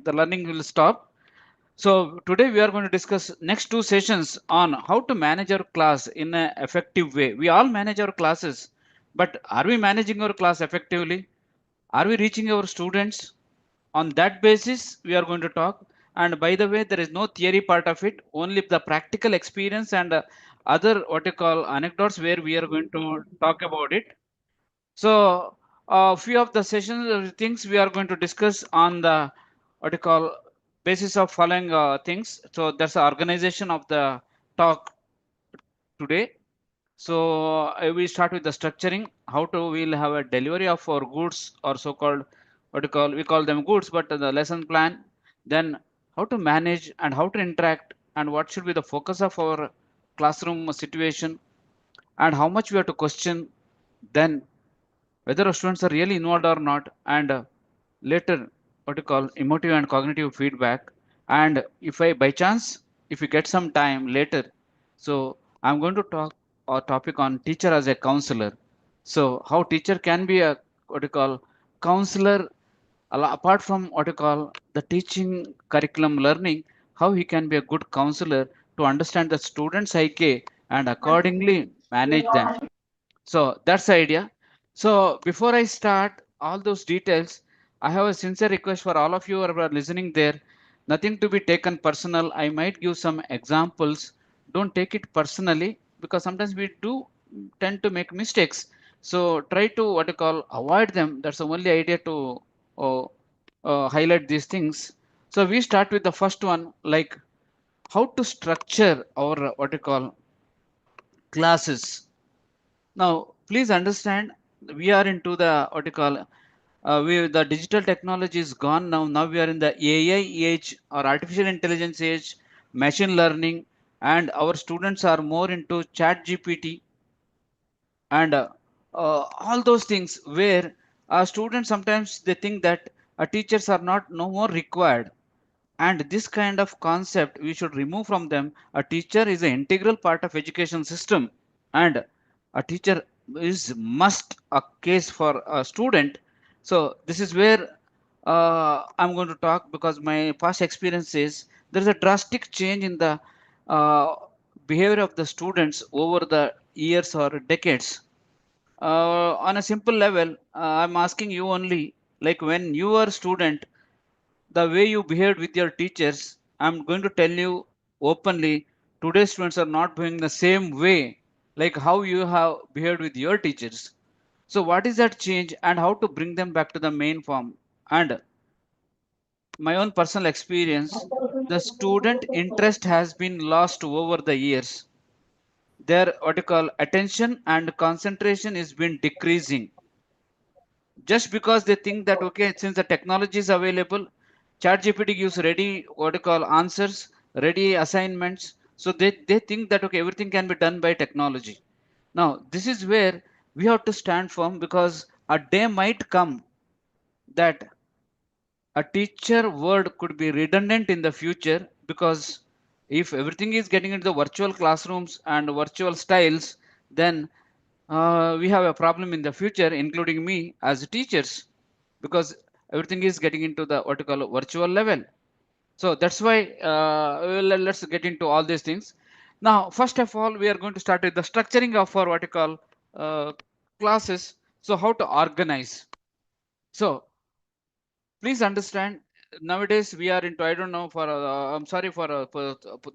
the learning will stop. So today we are going to discuss next two sessions on how to manage our class in an effective way. We all manage our classes, but are we managing our class effectively? Are we reaching our students? On that basis, we are going to talk. And by the way, there is no theory part of it, only the practical experience and other what you call anecdotes where we are going to talk about it. So, a few of the sessions things we are going to discuss on the what you call basis of following things. So that's the organization of the talk today. So we start with the structuring. How to we'll have a delivery of our goods or so-called what you call we call them goods, but the lesson plan. Then how to manage and how to interact and what should be the focus of our classroom situation and how much we have to question. Then whether our students are really involved or not, and later what you call emotive and cognitive feedback. And if I by chance if you get some time later, so I'm going to talk a topic on teacher as a counselor. So how teacher can be a what you call counselor, apart from what you call the teaching curriculum learning, how he can be a good counselor to understand the students IK and accordingly manage them. So that's the idea. So before I start all those details, I have a sincere request for all of you who are listening there. Nothing to be taken personal. I might give some examples. Don't take it personally because sometimes we do tend to make mistakes. So try to what you call avoid them. That's the only idea to uh, highlight these things. So we start with the first one, like how to structure our what you call classes. Now, please understand, we are into the what you call we the digital technology is gone now. Now we are in the AI age or artificial intelligence age, machine learning, and our students are more into Chat GPT and all those things where students sometimes they think that teachers are not no more required, and this kind of concept we should remove from them. A teacher is an integral part of education system, and a teacher is must a case for a student. So this is where I'm going to talk because my past experience is there is a drastic change in the uh, behavior of the students over the years or decades. On a simple level, I'm asking you only, like when you were a student, the way you behaved with your teachers, I'm going to tell you openly, today's students are not doing the same way like how you have behaved with your teachers. So what is that change and how to bring them back to the main form? And my own personal experience, the student interest has been lost over the years. Their what you call attention and concentration is been decreasing just because they think that okay, since the technology is available, chat gpt gives ready what you call answers, ready assignments, so they think that okay, everything can be done by technology. Now this is where we have to stand firm because a day might come that a teacher word could be redundant in the future, because if everything is getting into the virtual classrooms and virtual styles, then we have a problem in the future, including me as teachers, because everything is getting into the what you call virtual level. So that's why let's get into all these things. Now, first of all, we are going to start with the structuring of our what you call uh, classes. So how to organize. So please understand, nowadays we are into, I don't know for I'm sorry for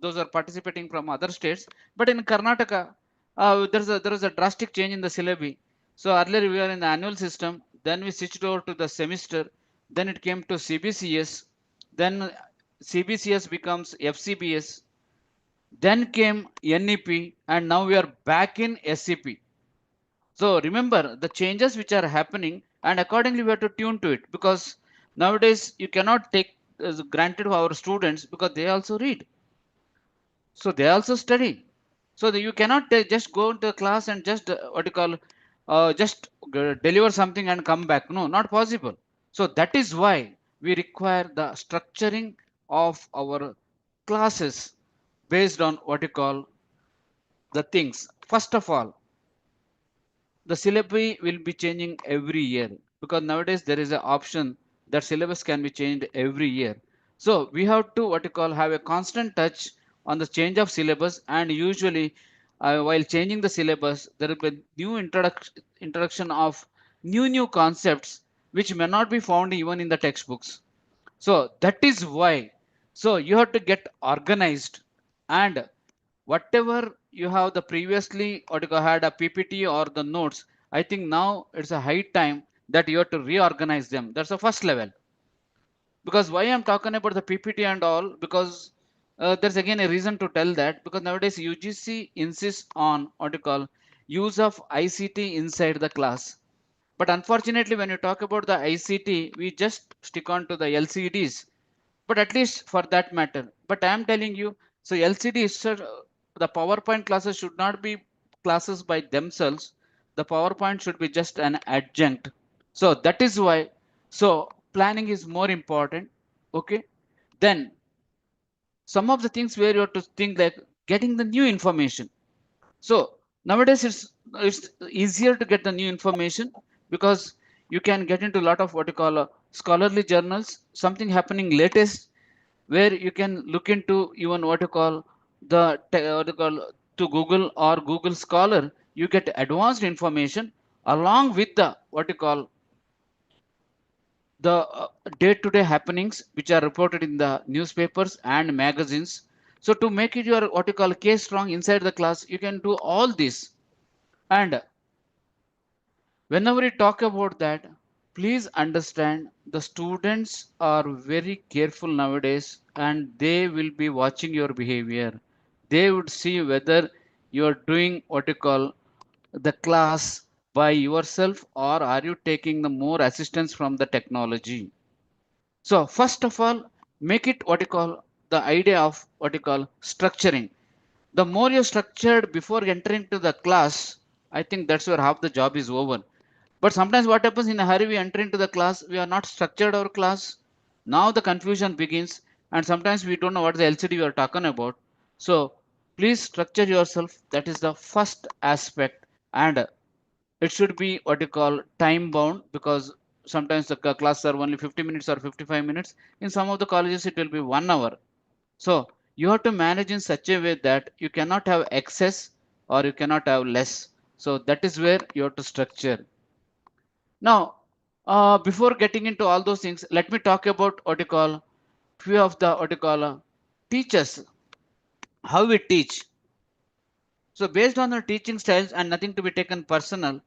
those are participating from other states, but in Karnataka there is a drastic change in the syllabi. So earlier we were in the annual system, then we switched over to the semester, then it came to CBCS, then CBCS becomes FCBS, then came NEP, and now we are back in SCP. So remember the changes which are happening, and accordingly we have to tune to it, because nowadays you cannot take as granted our students because they also read, so they also study. So that you cannot just go into class and just what you call just deliver something and come back. No, not possible. So that is why we require the structuring of our classes based on what you call the things. First of all, the syllabi will be changing every year, because nowadays there is an option that syllabus can be changed every year. So we have to what you call have a constant touch on the change of syllabus, and usually while changing the syllabus there will be new introduction of new concepts which may not be found even in the textbooks. So that is why, so you have to get organized, and whatever you have the previously or you had a PPT or the notes, I think now it's a high time that you have to reorganize them. That's the first level. Because why I'm talking about the PPT and all, because there's again a reason to tell that, because nowadays UGC insists on what you call use of ICT inside the class. But unfortunately, when you talk about the ICT, we just stick on to the LCDs. But at least for that matter. But I am telling you, so LCD is the PowerPoint classes should not be classes by themselves. The PowerPoint should be just an adjunct. So that is why. So planning is more important. Okay. Then some of the things where you have to think like getting the new information. So nowadays it's easier to get the new information because you can get into a lot of what you call scholarly journals, something happening latest, where you can look into even what you call what you call to Google or Google Scholar. You get advanced information along with the what you call the day-to-day happenings which are reported in the newspapers and magazines. So to make it your what you call case strong inside the class, you can do all this. And whenever we talk about that, please understand the students are very careful nowadays and they will be watching your behavior. They would see whether you are doing what you call the class by yourself or are you taking the more assistance from the technology. So first of all, make it what you call the idea of what you call structuring. The more you're structured before entering to the class, I think that's where half the job is over. But sometimes what happens in a hurry, we enter into the class, we are not structured our class. Now the confusion begins, and sometimes we don't know what the LCD we are talking about. So please structure yourself. That is the first aspect, and it should be what you call time bound because sometimes the classes are only 50 minutes or 55 minutes. In some of the colleges, it will be 1 hour. So you have to manage in such a way that you cannot have excess or you cannot have less. So that is where you have to structure. Now, before getting into all those things, let me talk about what you call few of the what you call teachers, how we teach. So based on the teaching styles and nothing to be taken personal,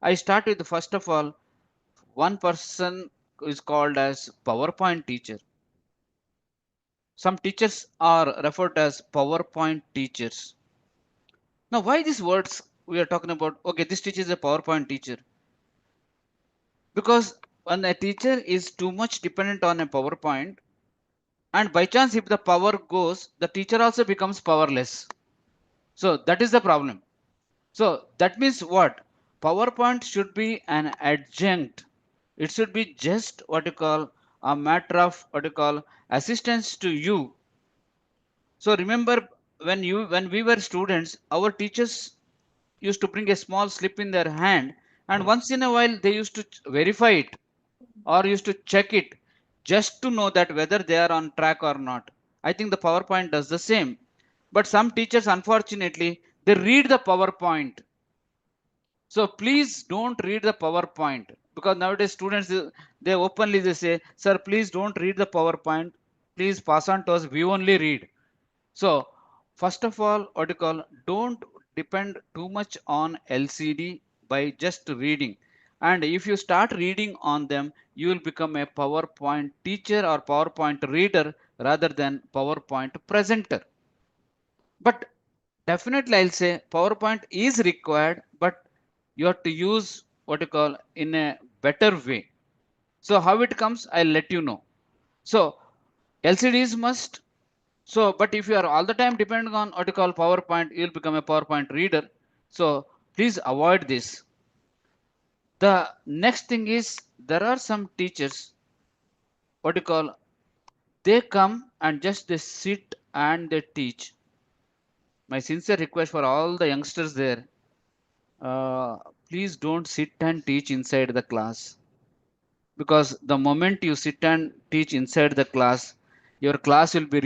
I start with first of all, one person is called as PowerPoint teacher. Some teachers are referred as PowerPoint teachers. Now, why these words we are talking about? Okay, this teacher is a PowerPoint teacher because when a teacher is too much dependent on a PowerPoint, and by chance if the power goes, the teacher also becomes powerless. So that is the problem. So that means what? PowerPoint should be an adjunct. It should be just what you call a matter of what you call assistance to you. So remember when we were students, our teachers used to bring a small slip in their hand, and once in a while they used to verify it or used to check it just to know that whether they are on track or not. I think the PowerPoint does the same. But some teachers, unfortunately, they read the PowerPoint. So please don't read the PowerPoint because nowadays students they openly they say, "Sir, please don't read the PowerPoint. Please pass on to us. We only read." So first of all, what you call don't depend too much on LCD by just reading. And if you start reading on them, you will become a PowerPoint teacher or PowerPoint reader rather than PowerPoint presenter. But definitely I'll say PowerPoint is required, but you have to use what you call in a better way. So how it comes, I'll let you know. So LCDs must. So, but if you are all the time depending on what you call PowerPoint, you'll become a PowerPoint reader. So please avoid this. The next thing is there are some teachers, what you call, they come and just they sit and they teach. My sincere request for all the youngsters there, uh, please don't sit and teach inside the class because the moment you sit and teach inside the class, your class will be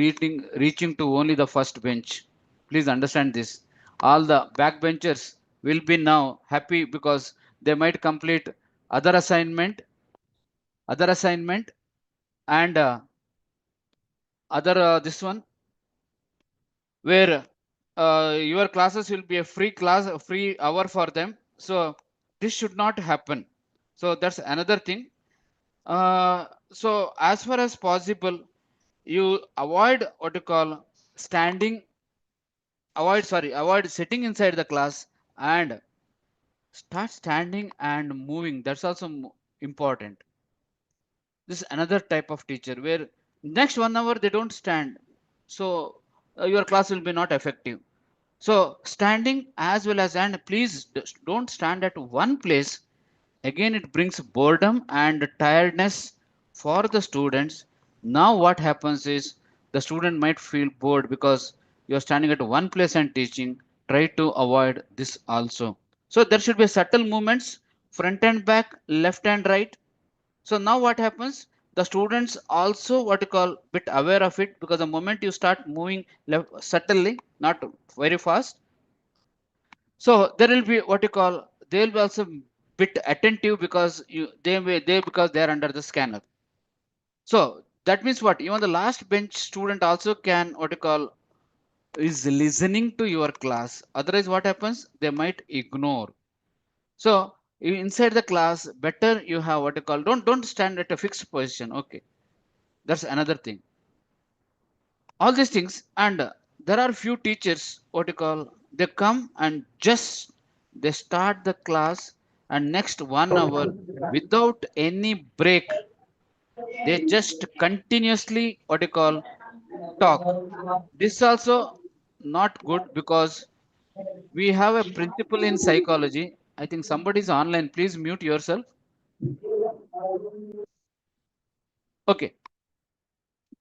reaching to only the first bench. Please understand this. All the backbenchers will be now happy because they might complete other assignment, other assignment, and other this one where your classes will be a free class, a free hour for them. So this should not happen. So that's another thing. So as far as possible, you avoid what you call standing, avoid sitting inside the class and start standing and moving. That's also important. This is another type of teacher where next 1 hour they don't stand. So your class will be not effective. So standing as well as, and please don't stand at one place. Again, it brings boredom and tiredness for the students. Now what happens is the student might feel bored because you're standing at one place and teaching. Try to avoid this also. So there should be subtle movements, front and back, left and right. So now what happens? The students also what you call bit aware of it, because the moment you start moving left subtly, not very fast, so there will be what you call, they will be also bit attentive because they because they are under the scanner. So that means what, even the last bench student also can what you call is listening to your class. Otherwise what happens, they might ignore. So inside the class better you have what you call, don't stand at a fixed position. Okay, that's another thing. All these things, and there are few teachers what you call, they come and just they start the class, and next 1 hour without any break they just continuously what you call talk. This is also not good, because we have a principle in psychology. I think somebody is online, please mute yourself. Okay,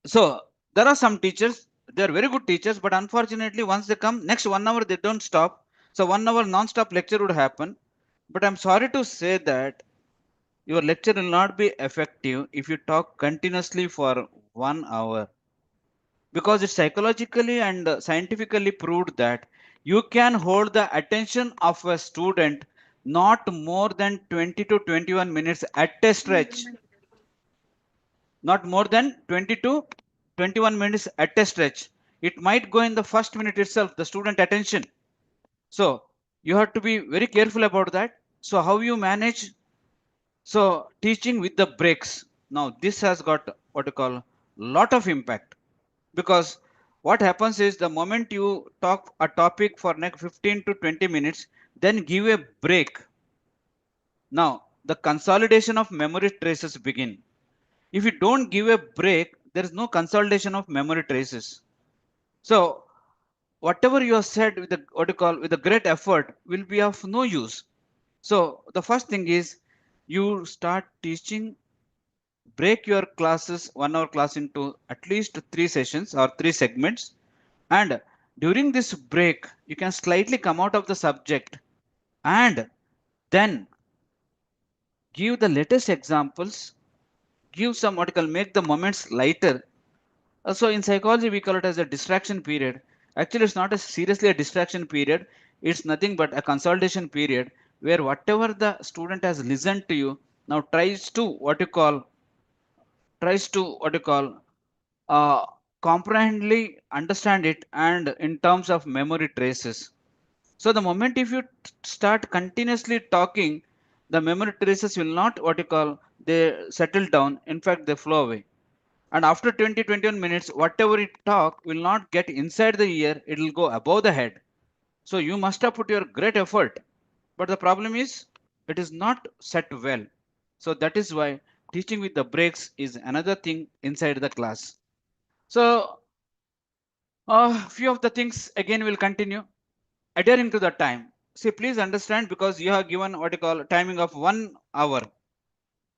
so there are some teachers, they are very good teachers, but unfortunately once they come next 1 hour they don't stop. So 1 hour non-stop lecture would happen, but I'm sorry to say that your lecture will not be effective if you talk continuously for 1 hour, because it's psychologically and scientifically proved that you can hold the attention of a student not more than 20 to 21 minutes at a stretch. Not more than 20 to 21 minutes at a stretch. It might go in the first minute itself, the student attention. So you have to be very careful about that. So how you manage? So teaching with the breaks. Now this has got what you call lot of impact, because what happens is the moment you talk a topic for next 15 to 20 minutes, then give a break. Now the consolidation of memory traces begin. If you don't give a break, there is no consolidation of memory traces. So whatever you have said with the what you call with a great effort will be of no use. So the first thing is you start teaching, break your classes 1 hour class into at least 3 sessions or 3 segments, and during this break you can slightly come out of the subject and then give the latest examples, give some what you call make the moments lighter. So in psychology, we call it as a distraction period. Actually, it's not a seriously a distraction period. It's nothing but a consolidation period where whatever the student has listened to you now tries to what you call uh, comprehensively understand it, and in terms of memory traces. So the moment if you start continuously talking, the memory traces will not what you call they settle down. In fact, they flow away, and after 20 to 21 minutes whatever it talk will not get inside the ear, it will go above the head. So you must have put your great effort, but the problem is it is not set well. So that is why teaching with the breaks is another thing inside the class. So few of the things again will continue. Adhering to the time, see please understand, because you have given what you call timing of 1 hour.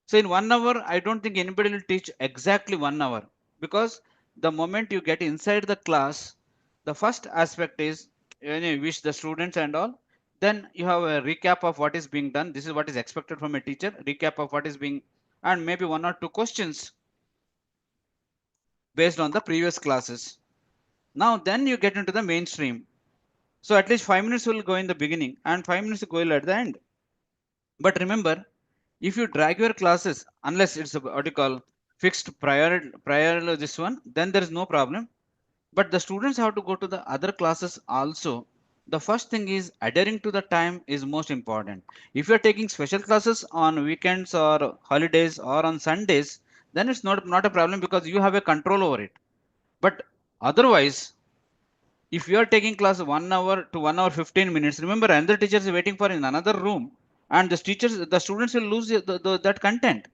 So in 1 hour, I don't think anybody will teach exactly 1 hour, because the moment you get inside the class, the first aspect is you wish the students and all. Then you have a recap of what is being done. This is what is expected from a teacher. Recap of what is being, and maybe one or two questions. based on the previous classes. Now then you get into the mainstream. So at least 5 minutes will go in the beginning and 5 minutes will go at the end. But remember, if you drag your classes, unless it's what you call fixed prior this one, then there is no problem. But the students have to go to the other classes also. The first thing is adhering to the time is most important. If you are taking special classes on weekends or holidays or on Sundays, then it's not a problem because you have a control over it. But otherwise, if you are taking class 1 hour to 1 hour 15 minutes, remember another teacher is waiting for in another room, and the students will lose that content.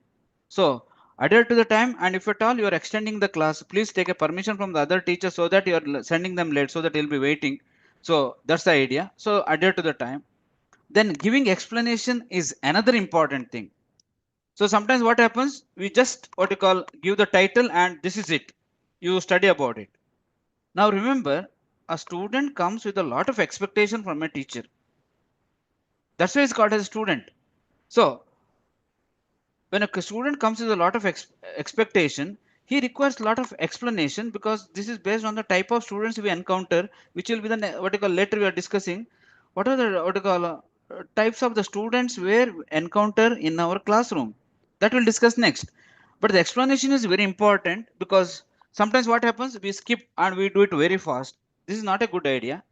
So adhere to the time, and if at all you are extending the class, please take a permission from the other teacher so that you are sending them late so that you'll be waiting. So that's the idea. So adhere to the time. Then giving explanation is another important thing. So sometimes what happens, we just what you call give the title and this is it. You study about it. Now remember, a student comes with a lot of expectation from a teacher. That's why it's called as a student. So when a student comes with a lot of expectation, he requires a lot of explanation because this is based on the type of students we encounter, which will be the what you call later we are discussing. What are the what you call types of the students we encounter in our classroom? That we'll discuss next. But the explanation is very important because sometimes what happens, we skip and we do it very fast. This is not a good idea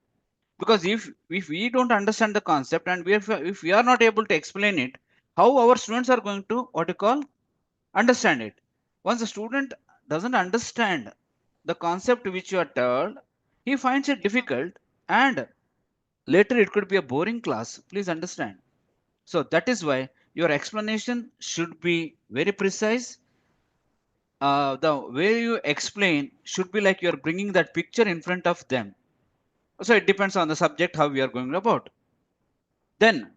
because if we don't understand the concept and if we are not able to explain it, how our students are going to what you call understand it? Once the student doesn't understand the concept which you are told, he finds it difficult, and later it could be a boring class. Please understand. So that is why your explanation should be very precise. The way you explain should be like you are bringing that picture in front of them. So it depends on the subject how we are going about. Then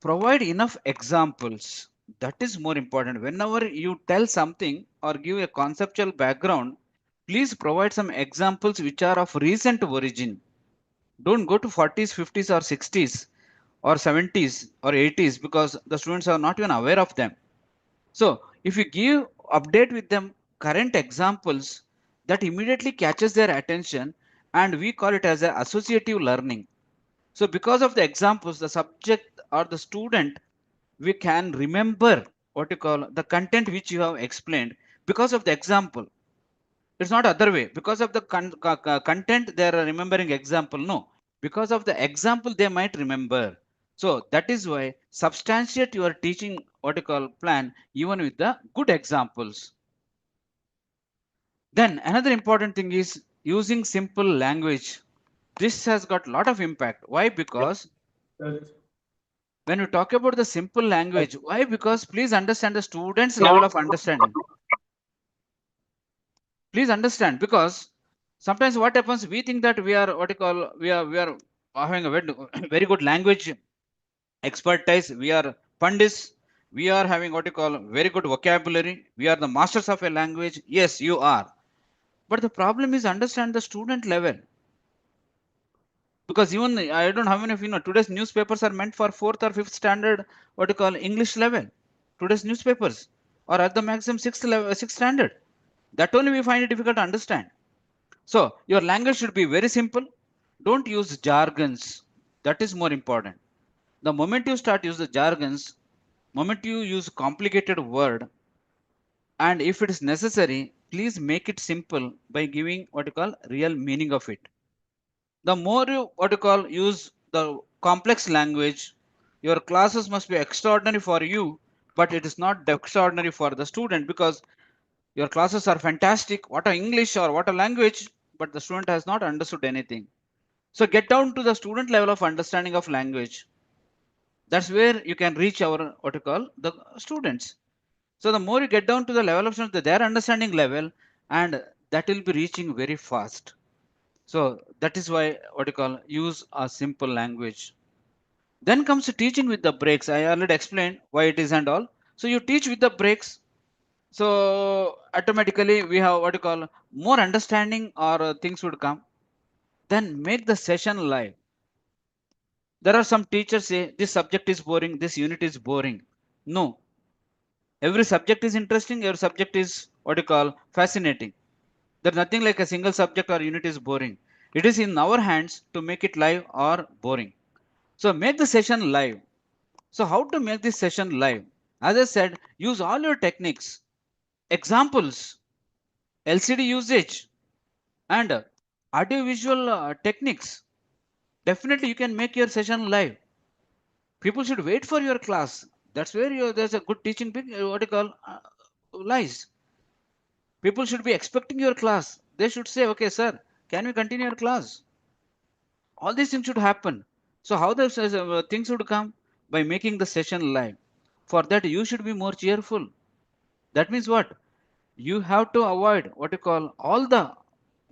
provide enough examples. That is more important. Whenever you tell something or give a conceptual background, please provide some examples which are of recent origin. Don't go to 40s, 50s, or 60s, or 70s, or 80s because the students are not even aware of them. So, if you give update with them current examples, that immediately catches their attention, and we call it as a associative learning. So because of the examples, the subject or the student, we can remember what you call the content which you have explained because of the example. It's not other way. Because of the content, they are remembering example. No, because of the example, they might remember. So that is why substantiate your teaching what you call plan even with the good examples. Then another important thing is using simple language. This has got a lot of impact. Why? Because Correct. when we talk about the simple language, why? Because please understand the student's level of understanding. Please understand because sometimes what happens, we think that we are what you call we are having a very, very good language expertise. We are pandits. We are having what you call very good vocabulary. We are the masters of a language. Yes, you are. But the problem is understand the student level because even I don't know how many of you know today's newspapers are meant for fourth or fifth standard what you call English level. Today's newspapers or at the maximum sixth level, sixth standard. That only we find it difficult to understand. So your language should be very simple. Don't use jargons. That is more important. The moment you start use the jargons, moment you use complicated word, and if it is necessary, please make it simple by giving what you call real meaning of it. The more you what you call use the complex language, your classes must be extraordinary for you, but it is not extraordinary for the student because your classes are fantastic. What a English or what a language, but the student has not understood anything. So get down to the student level of understanding of language. That's where you can reach our what you call the students. So the more you get down to the level of students, their understanding level, and that will be reaching very fast. So that is why what you call use a simple language. Then comes teaching with the breaks. I already explained why it is and all. So you teach with the breaks. So automatically we have what you call more understanding or things would come. Then make the session live. There are some teachers say this subject is boring, this unit is boring. No, every subject is interesting, every subject is what you call fascinating. There's nothing like a single subject or unit is boring. It is in our hands to make it live or boring. So make the session live. So how to make this session live? As I said, use all your techniques, examples, LCD usage, and audio visual techniques. Definitely you can make your session live. People should wait for your class. That's where there's a good teaching, what you call, lies. People should be expecting your class. They should say, okay, sir, can we continue your class? All these things should happen. So how the things would come? By making the session live. For that, you should be more cheerful. That means what? You have to avoid what you call all the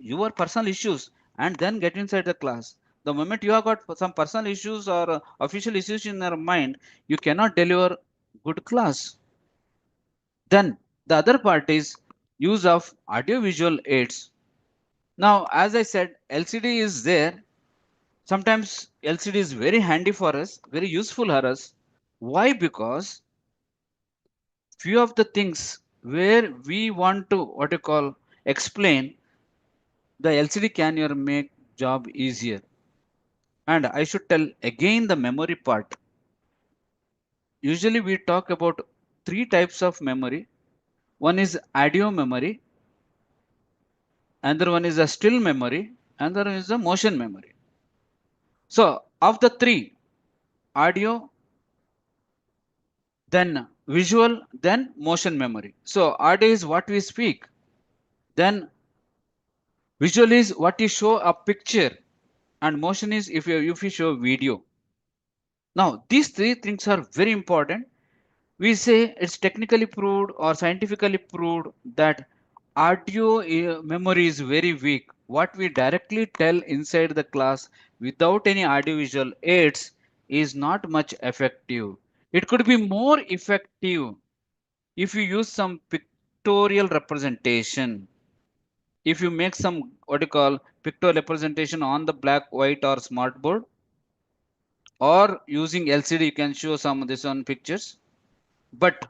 your personal issues and then get inside the class. The moment you have got some personal issues or official issues in your mind, you cannot deliver good class. Then the other part is use of audio visual aids. Now, as I said, LCD is there. Sometimes LCD is very handy for us, very useful for us. Why? Because few of the things where we want to what you call explain, the LCD can your make job easier. And I should tell again the memory part. Usually we talk about three types of memory. One is audio memory, another one is a still memory, another one is a motion memory. So of the three, audio, then visual, then motion memory. So audio is what we speak, then visual is what you show a picture, and motion is if you show video. Now these three things are very important. We say it's technically proved or scientifically proved that audio memory is very weak. What we directly tell inside the class without any audiovisual aids is not much effective. It could be more effective if you use some pictorial representation. If you make some what you call pictorial representation on the black, white, or smart board, or using LCD, you can show some of this on pictures. But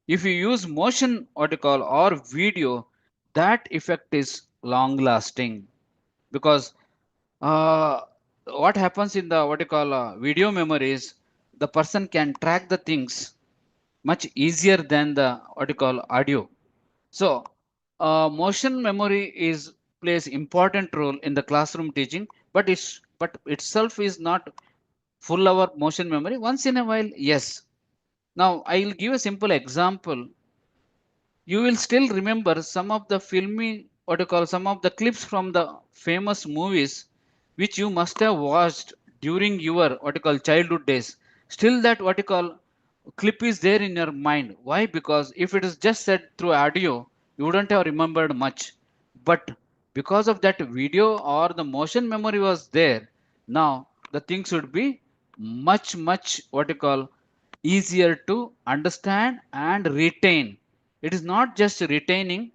if you use motion what you call or video, that effect is long lasting because what happens in the what you call video memories, the person can track the things much easier than the what you call audio. So motion memory is plays important role in the classroom teaching, but itself is not full our motion memory. Once in a while, yes. Now I will give a simple example. You will still remember some of the filmy what you call some of the clips from the famous movies which you must have watched during your what you call childhood days. Still that what you call clip is there in your mind. Why? Because if it is just said through audio, you wouldn't have remembered much. But because of that video or the motion memory was there, now the things should be much what you call easier to understand and retain. It is not just retaining,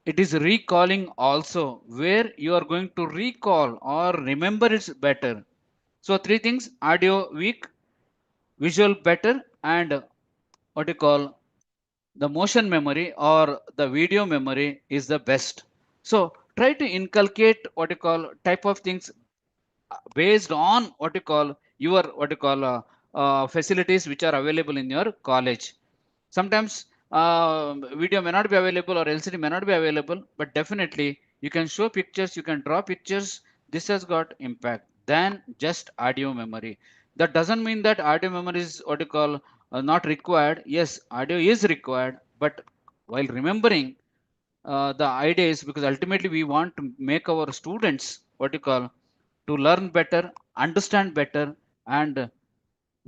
it is recalling also, where you are going to recall or remember it better. So three things: audio weak, visual better, and what you call the motion memory or the video memory is the best. So try to inculcate what you call type of things based on what you call your what you call facilities which are available in your college. Sometimes video may not be available or LCD may not be available, but definitely you can show pictures, you can draw pictures. This has got impact than just audio memory. That doesn't mean that audio memory is what you call not required. Yes, audio is required, but while remembering the idea is because ultimately we want to make our students what you call to learn better, understand better, and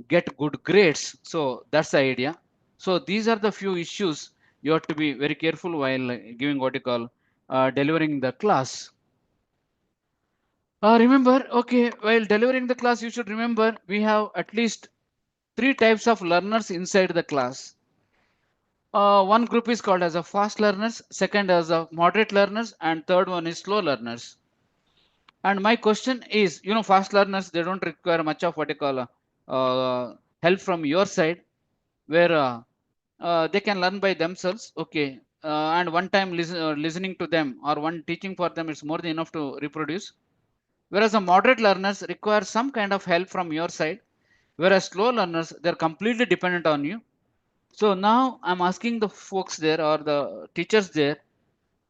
get good grades. So that's the idea. So these are the few issues you have to be very careful while giving what you call delivering the class. Remember, okay, while delivering the class, you should remember we have at least three types of learners inside the class. One group is called as a fast learners, second as a moderate learners, and third one is slow learners. And my question is, fast learners, they don't require much of what you call help from your side, where they can learn by themselves. Okay. and one time listening to them or one teaching for them is more than enough to reproduce. Whereas the moderate learners require some kind of help from your side, whereas slow learners, they're completely dependent on you. So now I'm asking the folks there or the teachers there,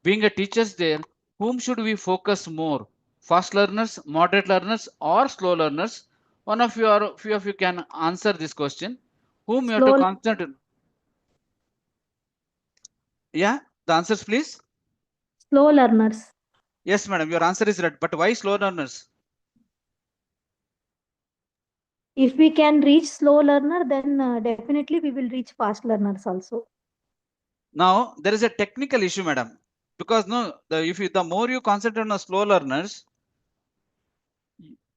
being a teachers there, whom should we focus more? Fast learners, moderate learners, or slow learners? One of you or few of you can answer this question. Whom you have to Slow, concentrate? Yeah, the answers please. slow learners. Yes, madam, your answer is right. But why slow learners? If we can reach slow learner, then definitely we will reach fast learners also. Now there is a technical issue, madam, because no, the more you concentrate on the slow learners,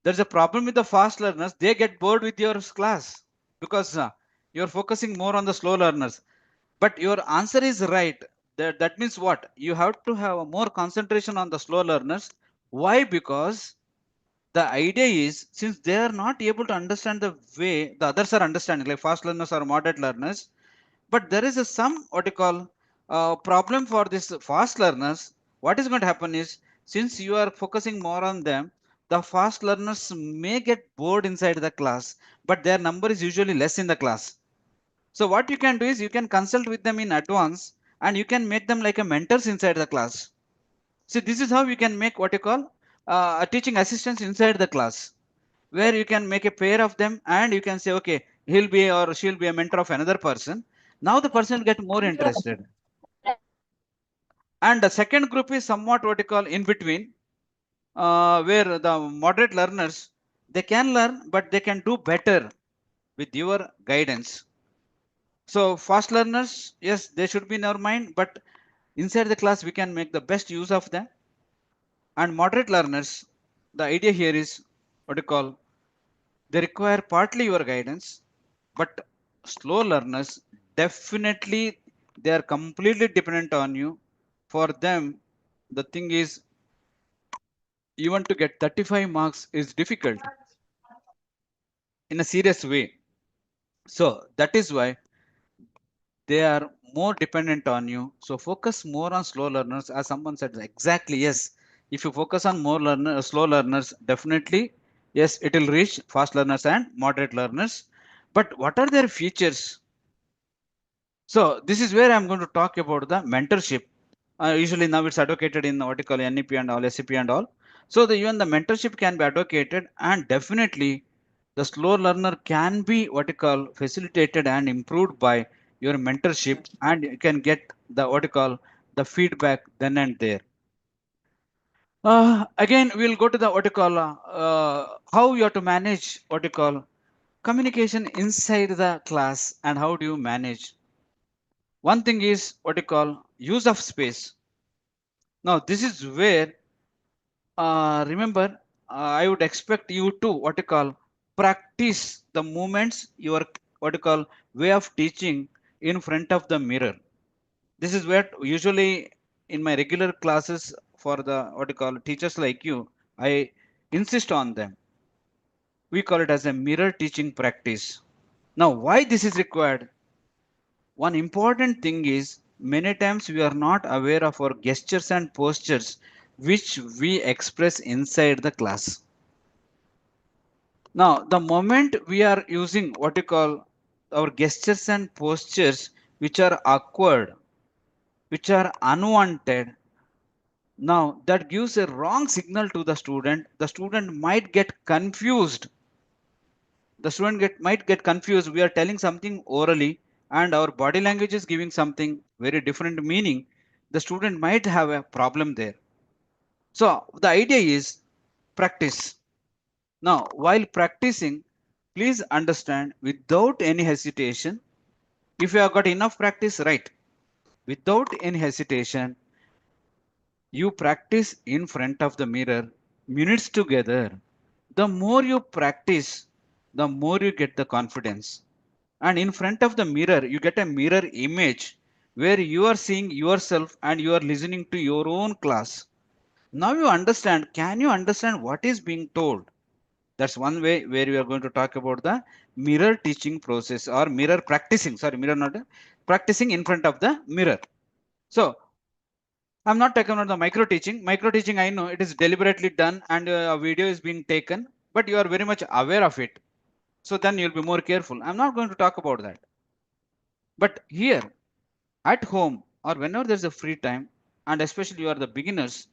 there's a problem with the fast learners. They get bored with your class because you're focusing more on the slow learners. But your answer is right. That means what? You have to have a more concentration on the slow learners. Why? Because the idea is since they are not able to understand the way the others are understanding, like fast learners or moderate learners, but there is a some what you call problem for this fast learners. What is going to happen is since you are focusing more on them, the fast learners may get bored inside the class, but their number is usually less in the class. So what you can do is you can consult with them in advance and you can make them like a mentors inside the class. See, this is how you can make what you call a teaching assistants inside the class, where you can make a pair of them and you can say, okay, he'll be or she'll be a mentor of another person. Now the person will get more interested. And the second group is somewhat what you call in between, where the moderate learners, they can learn, but they can do better with your guidance. So fast learners, yes, they should be in our mind, but inside the class we can make the best use of them. And moderate learners, the idea here is what you call they require partly your guidance, but slow learners definitely they are completely dependent on you. For them, the thing is even to get 35 marks is difficult in a serious way. So that is why they are more dependent on you. So focus more on slow learners, as someone said. Exactly, yes. If you focus on more slow learners, definitely, yes, it will reach fast learners and moderate learners. But what are their features? So this is where I'm going to talk about the mentorship. Usually now it's advocated in what you call NEP and all, SCP and all. So even the mentorship can be advocated, and definitely the slow learner can be what you call facilitated and improved by your mentorship, and you can get the what you call the feedback then and there. Again, we'll go to the what you call how you have to manage what you call communication inside the class and how do you manage. One thing is what you call use of space. Now, this is where remember I would expect you to what you call practice the movements your what you call way of teaching in front of the mirror. This is where usually in my regular classes for the what you call teachers like you, I insist on them. We call it as a mirror teaching practice. Now, why this is required? One important thing is many times we are not aware of our gestures and postures which we express inside the class. Now, the moment we are using what you call our gestures and postures which are awkward, which are unwanted, now that gives a wrong signal to the student. The student might get confused. Might get confused. We are telling something orally and our body language is giving something very different meaning. The student might have a problem there. So the idea is practice. Now, while practicing, please understand without any hesitation. If you have got enough practice, right? Without any hesitation, you practice in front of the mirror minutes together. The more you practice, the more you get the confidence. And in front of the mirror, you get a mirror image where you are seeing yourself and you are listening to your own class. Now you understand. Can you understand what is being told? That's one way where we are going to talk about the mirror teaching process or mirror practicing. Sorry, mirror not practicing in front of the mirror. So I'm not talking about the micro teaching. Micro teaching, I know it is deliberately done and a video is being taken, but you are very much aware of it. So then you'll be more careful. I'm not going to talk about that. But here at home or whenever there's a free time, and especially you are the beginners,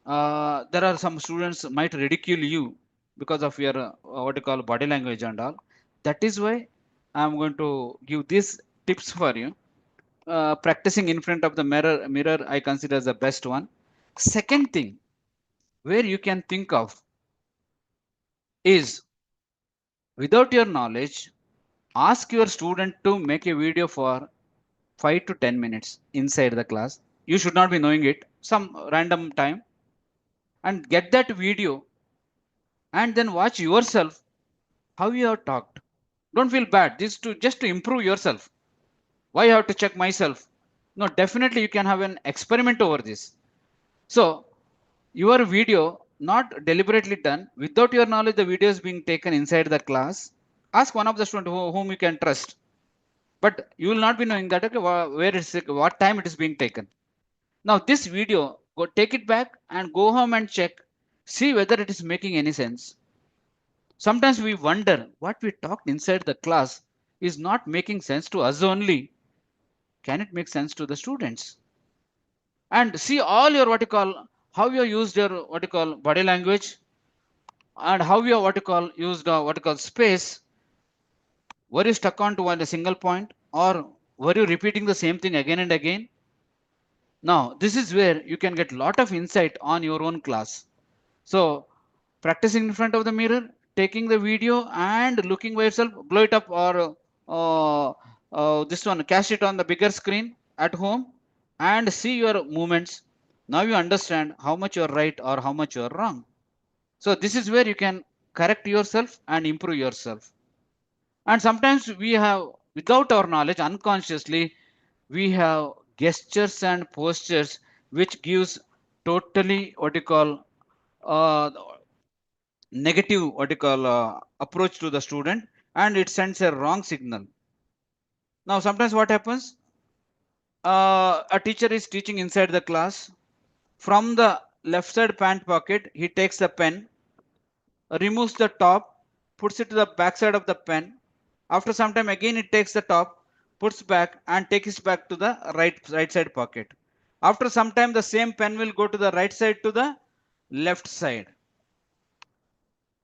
there are some students might ridicule you because of your what you call body language and all. That is why I'm going to give these tips for you. Practicing in front of the mirror I consider as the best one. Second thing where you can think of is, without your knowledge, ask your student to make a video for 5 to 10 minutes inside the class. You should not be knowing it, some random time, and get that video and then watch yourself how you have talked. Don't feel bad. This to just to improve yourself. Why I have to check myself? No, definitely you can have an experiment over this. So your video not deliberately done without your knowledge, the video is being taken inside the class. Ask one of the students whom you can trust, but you will not be knowing that, okay, where is it, what time it is being taken. Now this video, go take it back and go home and check, see whether it is making any sense. Sometimes we wonder what we talked inside the class is not making sense to us only. Can it make sense to the students? And see all your what you call, how you used your what you call body language, and how you what you call used what you call space. Were you stuck on to one a single point, or were you repeating the same thing again and again? Now this is where you can get lot of insight on your own class. So practicing in front of the mirror, taking the video and looking by yourself, blow it up, or this one, cast it on the bigger screen at home and see your movements. Now you understand how much you are right or how much you are wrong. So this is where you can correct yourself and improve yourself. And sometimes we have, without our knowledge, unconsciously, we have gestures and postures which gives totally what you call uh, negative what you call approach to the student, and it sends a wrong signal. Now sometimes what happens, a teacher is teaching inside the class. From the left side pant pocket he takes the pen, removes the top, puts it to the back side of the pen. After some time again it takes the top, puts back and takes it back to the right side pocket. After some time the same pen will go to the right side to the left side.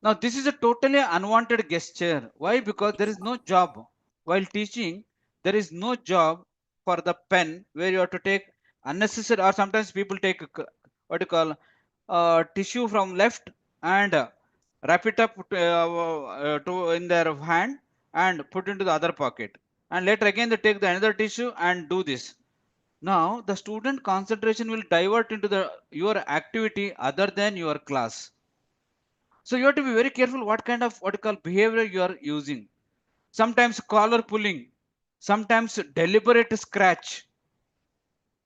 Now this is a totally unwanted gesture. Why? Because there is no job. While teaching, there is no job for the pen where you have to take unnecessary, or sometimes people take what you call tissue from left and wrap it up to in their hand and put into the other pocket. And later again they take the another tissue and do this. Now the student concentration will divert into the your activity other than your class. So you have to be very careful what kind of what you call behavior you are using. Sometimes collar pulling, sometimes deliberate scratch.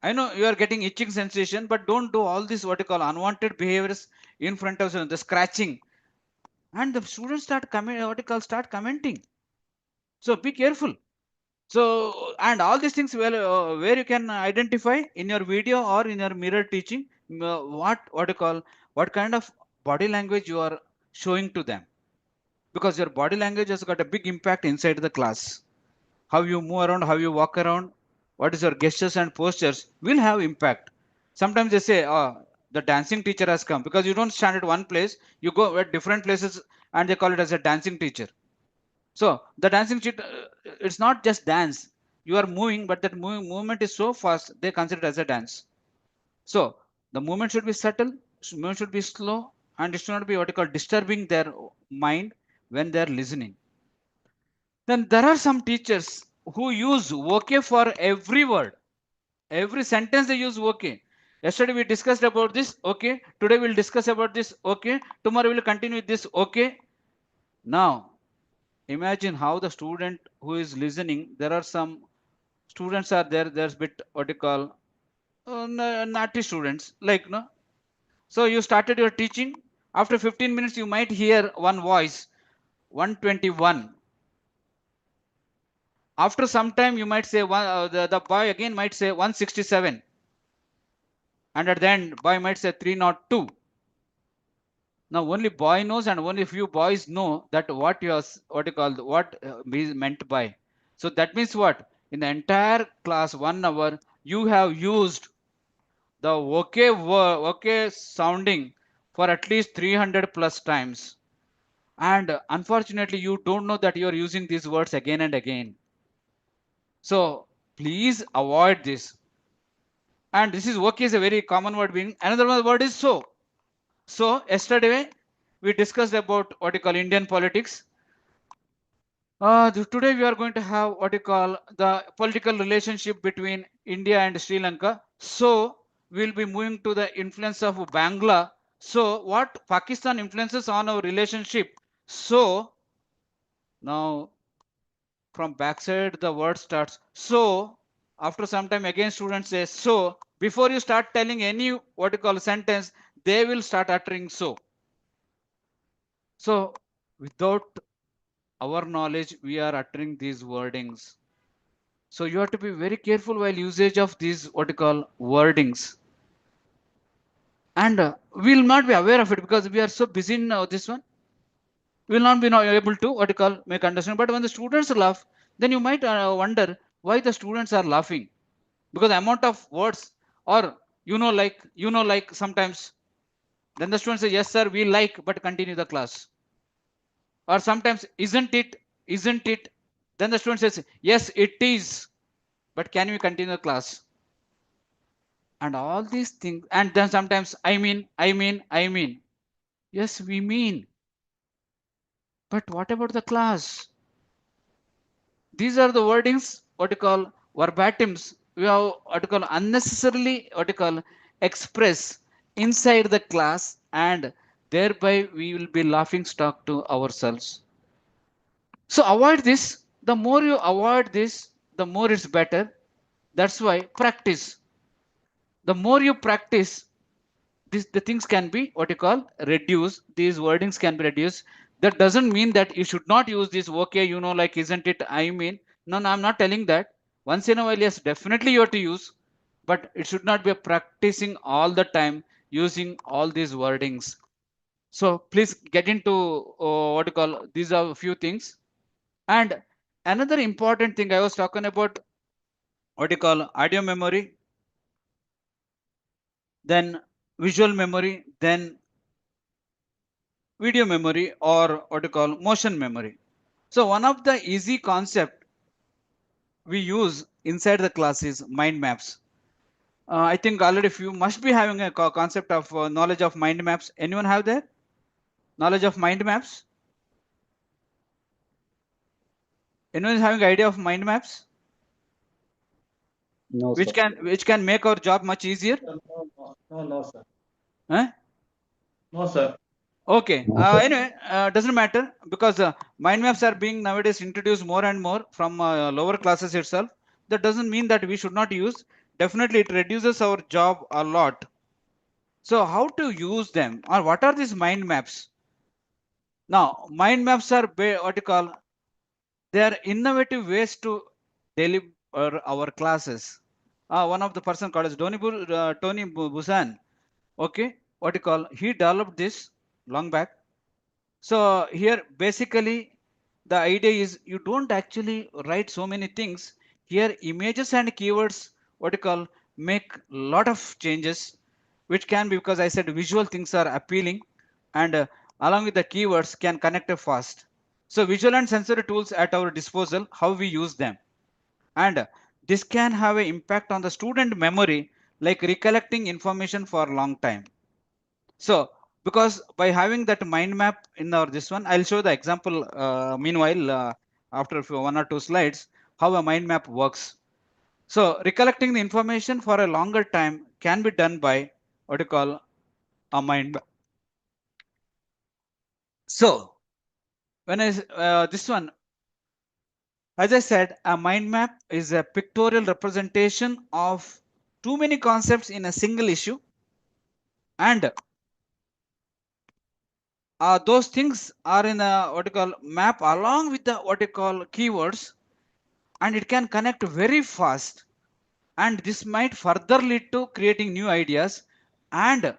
I know you are getting itching sensation, but don't do all this what you call unwanted behaviors in front of the scratching. And the students start comment what you call start commenting. So be careful. So and all these things where you can identify in your video or in your mirror teaching what you call what kind of body language you are showing to them, because your body language has got a big impact inside the class. How you move around, how you walk around, what is your gestures and postures will have impact. Sometimes they say, oh, the dancing teacher has come, because you don't stand at one place, you go at different places and they call it as a dancing teacher. So the dancing teacher, it's not just dance. You are moving, but that movement is so fast, they consider it as a dance. So the movement should be subtle, movement should be slow, and it should not be what you call disturbing their mind when they are listening. Then there are some teachers who use okay for every word, every sentence they use okay. Yesterday we discussed about this okay. Today we'll discuss about this okay. Tomorrow we'll continue with this okay. Now imagine how the student who is listening. There are some students are there. There's bit what you call naughty students, like no. So you started your teaching. After 15 minutes, you might hear one voice, 121. After some time you might say the boy again might say 167. and at the end boy might say 302. Now only boy knows and only few boys know that what you are, what you call, what is meant by. So that means what? In the entire class 1 hour, you have used the okay sounding for at least 300 plus times. And unfortunately, you don't know that you are using these words again and again. So please avoid this. And this is okay is a very common word being. Another one word is so. So yesterday we discussed about what you call Indian politics. Today we are going to have what you call the political relationship between India and Sri Lanka. So we will be moving to the influence of Bangla. So what Pakistan influences on our relationship? So now from backside the word starts. So after some time again students say so. Before you start telling any what you call sentence, they will start uttering so. So without our knowledge, we are uttering these wordings. So you have to be very careful while usage of these what you call wordings. And we will not be aware of it because we are so busy in this one. We will not be able to what you call make understand. But when the students laugh, then you might wonder why the students are laughing, because the amount of words, or like sometimes, then the students say yes sir we like, but continue the class. Or sometimes isn't it, then the student says yes it is, but can we continue the class? And all these things, and then sometimes I mean, yes we mean, but what about the class? These are the wordings what you call verbatims we have what you call unnecessarily what you call express inside the class, and thereby we will be laughing stock to ourselves. So avoid this. The more you avoid this, the more it's better. That's why practice. The more you practice, this the things can be what you call reduced. These wordings can be reduced. That doesn't mean that you should not use this. Okay, like isn't it? I mean, no, I'm not telling that. Once in a while, yes, definitely you have to use, but it should not be practicing all the time using all these wordings. So please get into what you call. These are a few things. And another important thing I was talking about what you call audio memory, then visual memory, then video memory, or what you call motion memory. So one of the easy concept we use inside the class is mind maps. I think already few must be having a concept of knowledge of mind maps. Anyone have that knowledge of mind maps? Anyone is having idea of mind maps, No, which sir. can make our job much easier? No, sir. Huh? No, sir. Okay. No, sir. Anyway, doesn't matter, because mind maps are being nowadays introduced more and more from lower classes itself. That doesn't mean that we should not use. Definitely, it reduces our job a lot. So, how to use them, or what are these mind maps? Now, mind maps are what you call, they are innovative ways to deliver our classes. One of the person called as Tony Busan. Okay, what you call, he developed this long back. So here basically the idea is you don't actually write so many things. Here images and keywords what you call make lot of changes, which can be because I said visual things are appealing, and along with the keywords can connect fast. So visual and sensory tools at our disposal, how we use them, and this can have an impact on the student memory, like recollecting information for a long time. So because by having that mind map in our this one, I'll show the example. Meanwhile, after one or two slides, how a mind map works. So recollecting the information for a longer time can be done by what you call a mind map. So when I this one, as I said, a mind map is a pictorial representation of too many concepts in a single issue, and those things are in a what you call map along with the what you call keywords, and it can connect very fast, and this might further lead to creating new ideas, and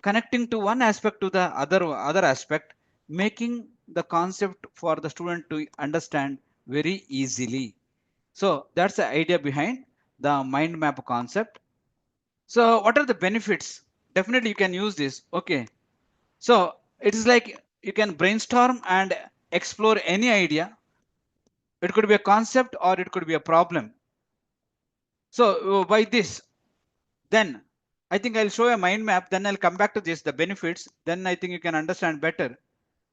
connecting to one aspect to the other aspect, making the concept for the student to understand very easily. So that's the idea behind the mind map concept. So what are the benefits? Definitely you can use this. Okay. So it is like you can brainstorm and explore any idea. It could be a concept or it could be a problem. So by this, then I think I'll show a mind map. Then I'll come back to this, the benefits. Then I think you can understand better.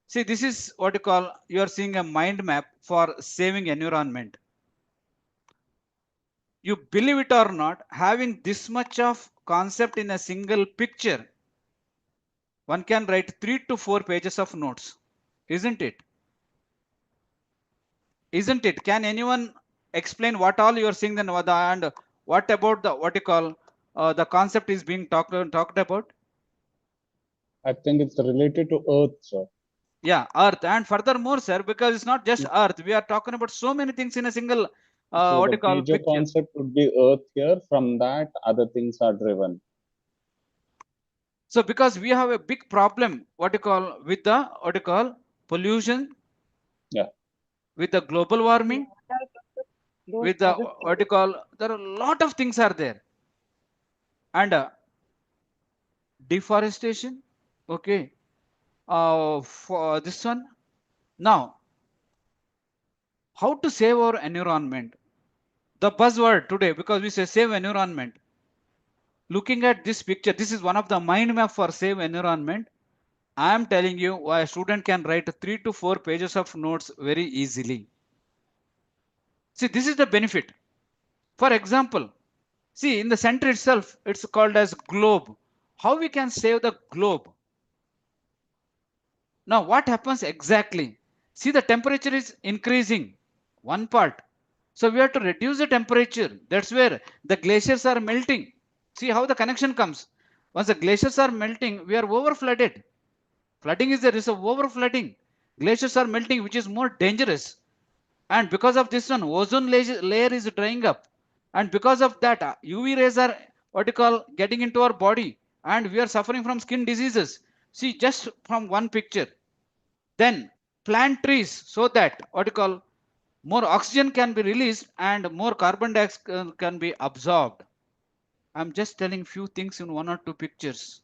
See, this is what you call, you are seeing a mind map for saving environment. You believe it or not, having this much of concept in a single picture, one can write 3 to 4 pages of notes, isn't it? Isn't it? Can anyone explain what all you are seeing then, and what about the what you call the concept is being talked about? I think it's related to Earth, sir. Yeah, Earth, and furthermore, sir, because it's not just Earth, we are talking about so many things in a single So what the you call major picture. concept would be Earth here. From that, other things are driven. So because we have a big problem, what you call, with the what you call pollution, Yeah. with the global warming, with the what you call, there are a lot of things are there, and deforestation. Okay, for this one. Now, how to save our environment? The buzzword today, because we say save environment. Looking at this picture, this is one of the mind map for save environment. I am telling you why a student can write 3 to 4 pages of notes very easily. See, this is the benefit. For example, see, in the center itself, it's called as globe. How we can save the globe? Now, what happens exactly? See, the temperature is increasing. One part. So we have to reduce the temperature. That's where the glaciers are melting. See how the connection comes. Once the glaciers are melting, we are over flooded. Flooding is there is a over flooding. Glaciers are melting, which is more dangerous. And because of this one, ozone layer is drying up. And because of that, UV rays are what you call getting into our body, and we are suffering from skin diseases. See, just from one picture. Then plant trees so that what you call more oxygen can be released and more carbon dioxide can be absorbed. I'm just telling few things in one or two pictures.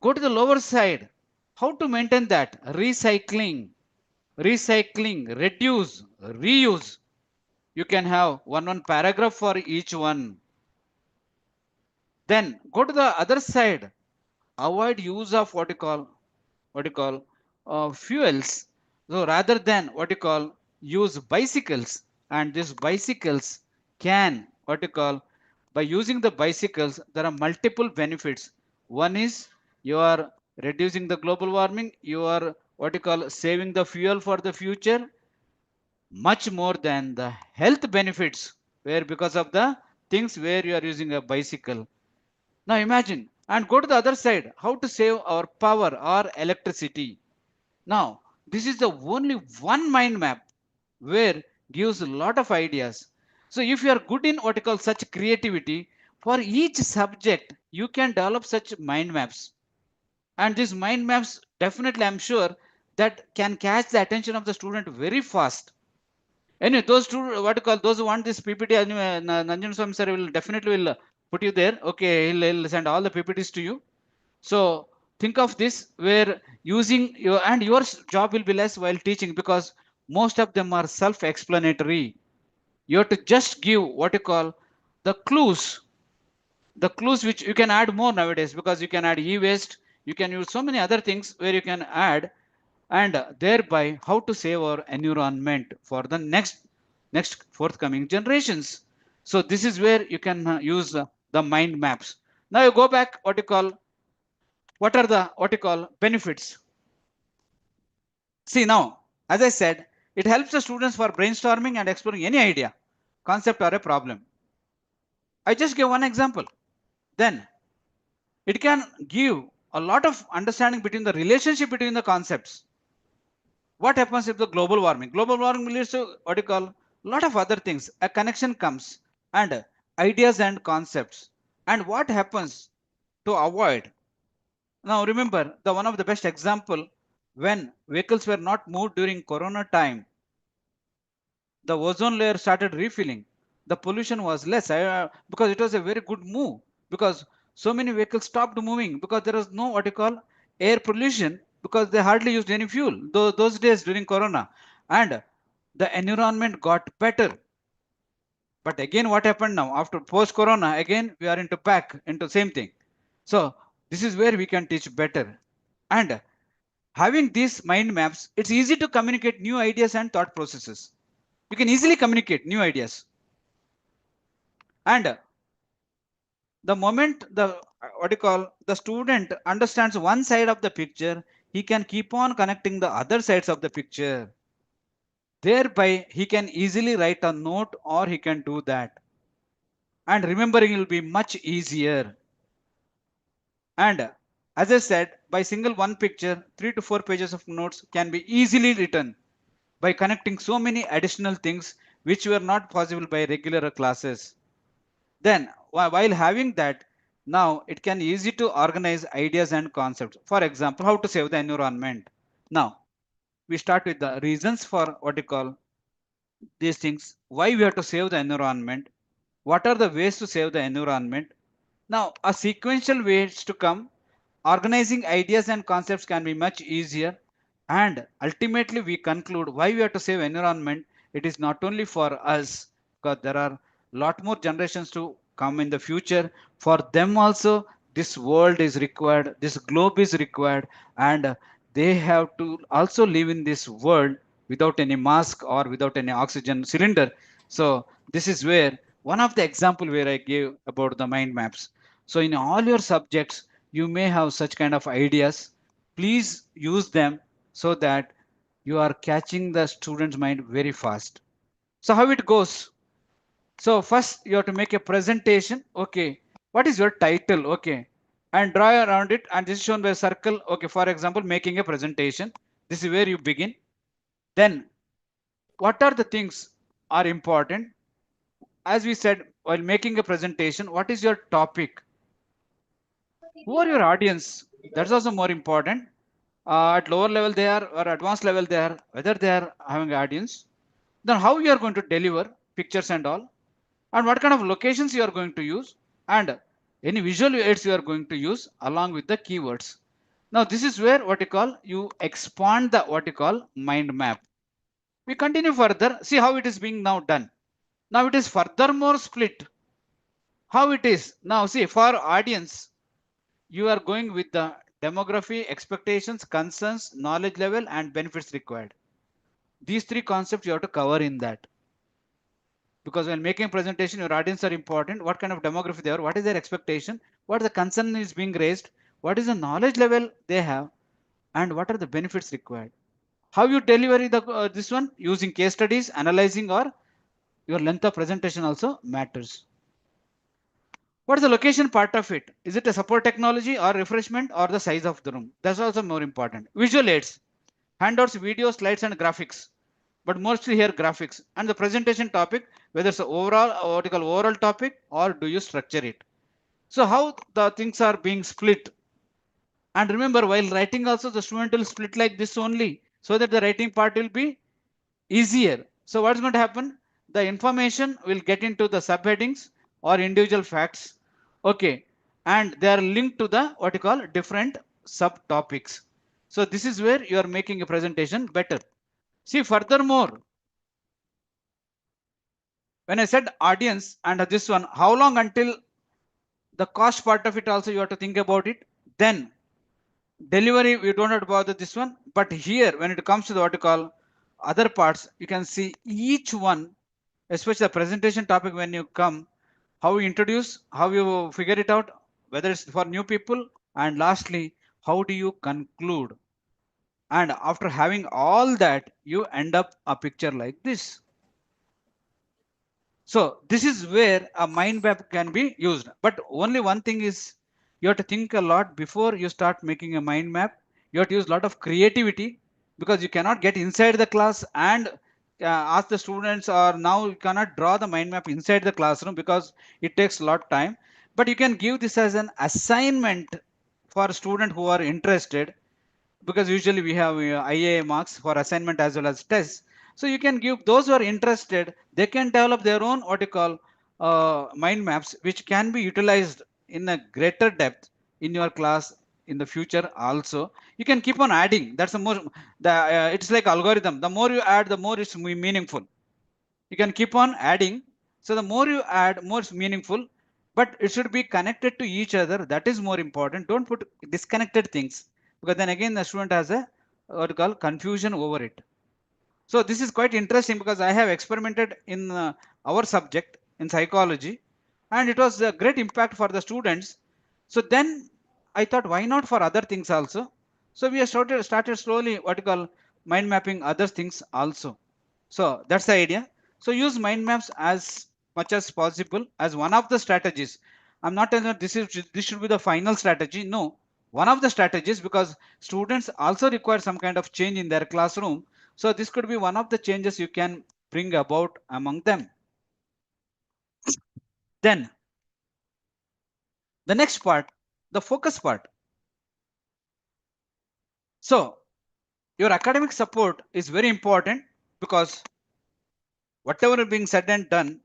Go to the lower side. How to maintain that? Recycling, reduce, reuse. You can have one paragraph for each one. Then go to the other side. Avoid use of what you call fuels. So rather than what you call use bicycles, and these bicycles can what you call, by using the bicycles there are multiple benefits. One is you are reducing the global warming, you are what you call saving the fuel for the future, much more than the health benefits, where because of the things where you are using a bicycle. Now imagine and go to the other side, how to save our power or electricity. Now, this is the only one mind map where gives a lot of ideas. So if you are good in what you call such creativity, for each subject, you can develop such mind maps. And these mind maps definitely, I'm sure, that can catch the attention of the student very fast. Anyway, those two, what you call, those who want this PPT, anyway, Nanjan Swami sir will definitely will put you there. Okay, he'll send all the PPTs to you. So think of this where using your, and your job will be less while teaching, because most of them are self-explanatory. You have to just give what you call the clues which you can add more nowadays, because you can add e-waste, you can use so many other things where you can add, and thereby how to save our environment for the next forthcoming generations. So this is where you can use the mind maps. Now you go back, what you call, what are the what you call benefits? See, now as I said, it helps the students for brainstorming and exploring any idea, concept or a problem. I just gave one example. Then it can give a lot of understanding between the relationship between the concepts. What happens if the global warming leads to what you call a lot of other things, a connection comes, and ideas and concepts. And what happens to avoid. Now remember, the one of the best example, when vehicles were not moved during Corona time, the ozone layer started refilling. The pollution was less because it was a very good move, because so many vehicles stopped moving because there was no what you call air pollution, because they hardly used any fuel those days during Corona, and the environment got better. But again, what happened now after post Corona? Again, we are into back into same thing. So this is where we can teach better. And having these mind maps, it's easy to communicate new ideas and thought processes. You can easily communicate new ideas. And the moment the what you call the student understands one side of the picture, he can keep on connecting the other sides of the picture. Thereby, he can easily write a note or he can do that. And remembering will be much easier. And as I said, by single one picture, 3 to 4 pages of notes can be easily written by connecting so many additional things which were not possible by regular classes. Then, while having that, now it can easy to organize ideas and concepts. For example, how to save the environment. Now, we start with the reasons for what you call these things, why we have to save the environment, what are the ways to save the environment. Now, a sequential ways to come, organizing ideas and concepts can be much easier, and ultimately we conclude why we have to save environment. It is not only for us, because there are lot more generations to come in the future. For them also, this world is required, this globe is required, and they have to also live in this world without any mask or without any oxygen cylinder. So this is where one of the example where I gave about the mind maps. So in all your subjects, you may have such kind of ideas. Please use them so that you are catching the student's mind very fast. So how it goes? So first you have to make a presentation. Okay, what is your title? Okay, and draw around it, and this is shown by a circle. Okay, for example, making a presentation. This is where you begin. Then what are the things are important? As we said, while making a presentation, what is your topic? Who are your audience? That's also more important. At lower level they are, or advanced level they are, whether they are having audience. Then how you are going to deliver pictures and all, and what kind of locations you are going to use, and any visual aids you are going to use along with the keywords. Now this is where what you call you expand the what you call mind map. We continue further. See how it is being now done. Now it is furthermore split. How it is now? See, for audience, you are going with the demography, expectations, concerns, knowledge level, and benefits required. These three concepts you have to cover in that. Because when making a presentation, your audience are important. What kind of demography they are, what is their expectation, what the concern is being raised, what is the knowledge level they have, and what are the benefits required. How you deliver this one using case studies, analyzing, or your length of presentation also matters. What is the location part of it? Is it a support technology or refreshment or the size of the room? That's also more important. Visual aids, handouts, videos, slides, and graphics. But mostly here graphics. And the presentation topic, whether it's overall, what you call overall topic, or do you structure it? So how the things are being split. And remember, while writing also, the student will split like this only, so that the writing part will be easier. So what's going to happen? The information will get into the subheadings or individual facts. Okay. And they are linked to the what you call different subtopics. So this is where you are making a presentation better. See, furthermore, when I said audience and this one, how long until the cost part of it also you have to think about it. Then delivery, we don't have to bother this one. But here, when it comes to the what you call other parts, you can see each one, especially the presentation topic when you come, how you introduce, how you figure it out, whether it's for new people, and lastly, how do you conclude? And after having all that, you end up a picture like this. So this is where a mind map can be used. But only one thing is you have to think a lot before you start making a mind map. You have to use a lot of creativity, because you cannot get inside the class and ask the students, or now you cannot draw the mind map inside the classroom because it takes a lot of time. But you can give this as an assignment for student who are interested, because usually we have IA marks for assignment as well as tests. So you can give those who are interested, they can develop their own what you call mind maps, which can be utilized in a greater depth in your class in the future also. You can keep on adding. That's the more, it's like algorithm. The more you add, the more it's meaningful. You can keep on adding. So the more you add, more it's meaningful, but it should be connected to each other. That is more important. Don't put disconnected things, because then again the student has a what you call confusion over it. So this is quite interesting, because I have experimented in our subject in psychology, and it was a great impact for the students. So then I thought, why not for other things also? So we have started slowly what you call mind mapping other things also. So that's the idea. So use mind maps as much as possible as one of the strategies. I'm not telling that this should be the final strategy. No, one of the strategies, because students also require some kind of change in their classroom. So this could be one of the changes you can bring about among them. Then the next part, the focus part. So your academic support is very important, because whatever is being said and done,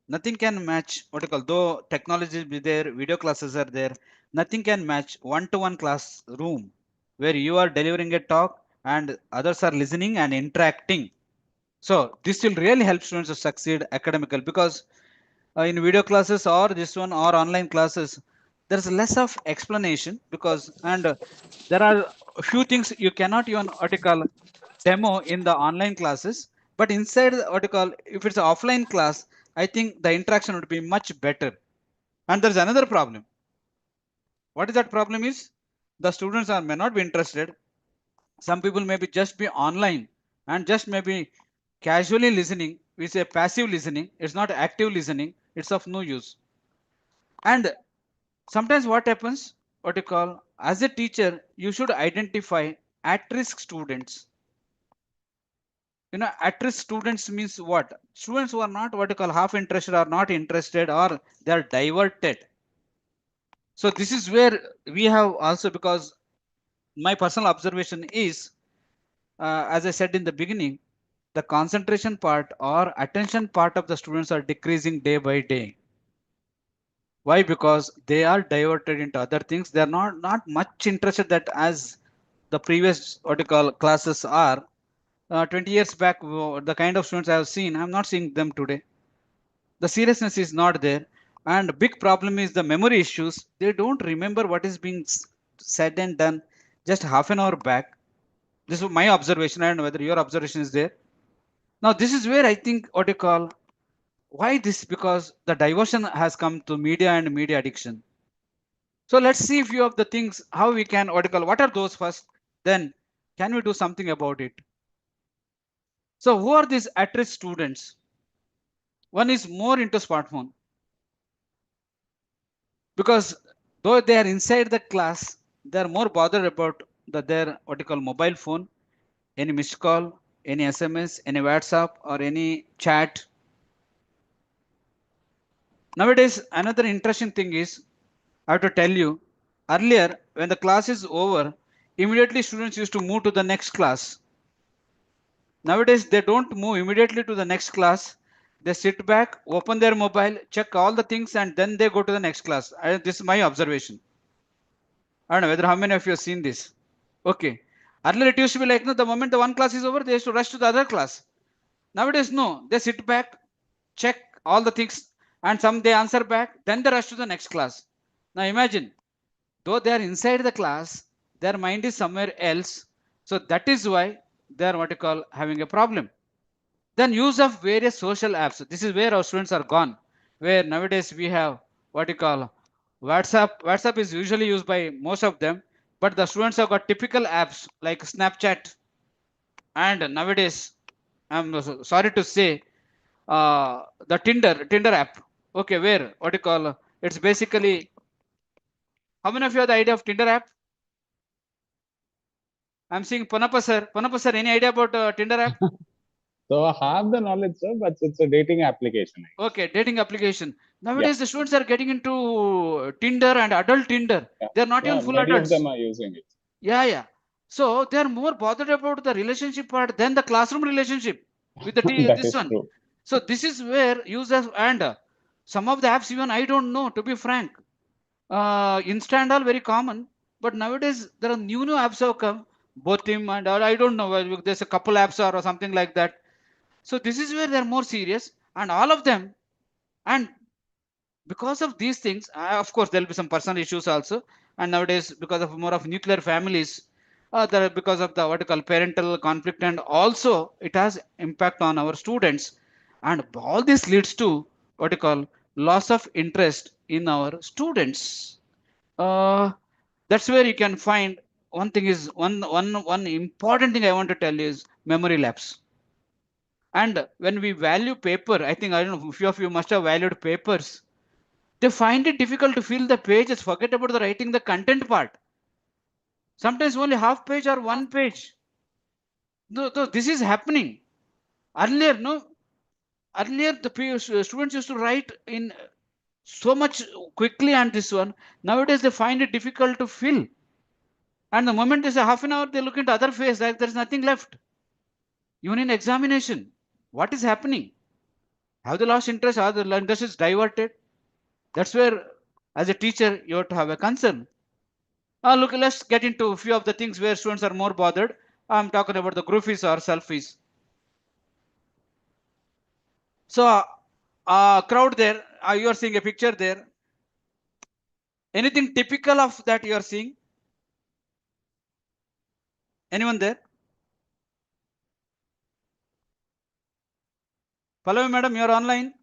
nothing can match what you call, though technology be there, video classes are there, nothing can match one-to-one classroom where you are delivering a talk and others are listening and interacting. So this will really help students to succeed academically, because in video classes or this one or online classes, there's less of explanation, because there are a few things you cannot even what you call demo in the online classes, but inside what you call, if it's an offline class, I think the interaction would be much better. And there's another problem. What is that problem is, the students are may not be interested. Some people may be just be online and just maybe casually listening. We say passive listening. It's not active listening. It's of no use. And sometimes what happens, what you call, as a teacher, you should identify at-risk students. At-risk students means what? Students who are not what you call half interested or not interested, or they are diverted. So this is where we have also, because my personal observation is, as I said in the beginning, the concentration part or attention part of the students are decreasing day by day. Why? Because they are diverted into other things. They are not much interested that as the previous what you call classes are. 20 years back, the kind of students I have seen, I'm not seeing them today. The seriousness is not there, and big problem is the memory issues. They don't remember what is being said and done just half an hour back. This is my observation, and whether your observation is there. Now this is where I think what you call, why this, because the diversion has come to media and media addiction. So let's see a few of the things how we can what you call, what are those first, then can we do something about it. So who are these at-risk students? One is more into smartphone, because though they are inside the class, they are more bothered about their what you call mobile phone, any missed call, any SMS, any WhatsApp, or any chat. Nowadays, another interesting thing is, I have to tell you, earlier when the class is over, immediately students used to move to the next class. Nowadays, they don't move immediately to the next class. They sit back, open their mobile, check all the things, and then they go to the next class. This is my observation. I don't know whether how many of you have seen this. Okay. Earlier it used to be like, no, the moment the one class is over, they used to rush to the other class. Nowadays, no, they sit back, check all the things, and some they answer back, then they rush to the next class. Now imagine, though they are inside the class, their mind is somewhere else. So that is why they are what you call having a problem. Then use of various social apps. This is where our students are gone. Where nowadays we have what you call WhatsApp. WhatsApp is usually used by most of them, but the students have got typical apps like Snapchat. And nowadays, I'm sorry to say, the Tinder app. Okay, where what you call, it's basically, how many of you have the idea of Tinder app? I'm seeing Panapa sir. Panapa sir, any idea about Tinder app? So I have the knowledge, sir, but it's a dating application. Okay, dating application. Nowadays, the students are getting into Tinder and adult Tinder. Yeah. They're not even full Many adults. of them are using it. Yeah. So they are more bothered about the relationship part than the classroom relationship with the That this is one. true. So this is where users and some of the apps even I don't know, to be frank. Insta and all very common, but nowadays there are new apps have come, both him and I don't know, there's a couple apps or something like that. So this is where they're more serious, and all of them, and because of these things, of course there will be some personal issues also, and nowadays because of more of nuclear families, there because of the what you call parental conflict, and also it has impact on our students, and all this leads to what you call loss of interest in our students. That's where you can find one thing is one important thing I want to tell is memory lapse. And when we value paper, I think I don't know, a few of you must have valued papers. They find it difficult to fill the pages, forget about the writing the content part. Sometimes only half page or one page. Though this is happening. Earlier, no, earlier the students used to write in so much quickly, and this one nowadays they find it difficult to fill. And the moment is a half an hour, they look into other phase like there's nothing left. Even in examination, what is happening? Have they lost interest? Are the interest is diverted? That's where, as a teacher, you have to have a concern. Look, let's get into a few of the things where students are more bothered. I'm talking about the groupies or selfies. So, crowd there, you are seeing a picture there. Anything typical of that you are seeing? Anyone there? Pallavi madam, you are online.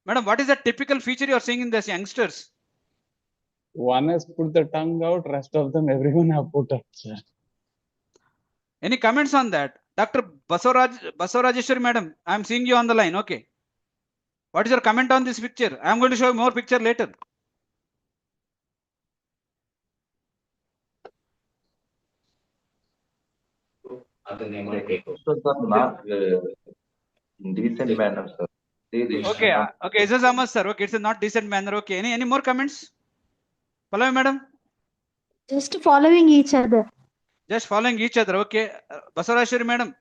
Madam, what is the typical feature you are seeing in these youngsters? One has put the tongue out, rest of them, everyone have put up. Sir. Any comments on that? Dr. Basavarajeshwari madam, I'm seeing you on the line. Okay. What is your comment on this picture? I'm going to show you more picture later. Questions are not in decent manner, sir. Okay. Okay. It's a Ahmad, sir. Okay. It's a not decent manner. Okay. Any more comments? Pallavi madam? Just following each other. Just following each other. Okay. Basavarajeshwari madam?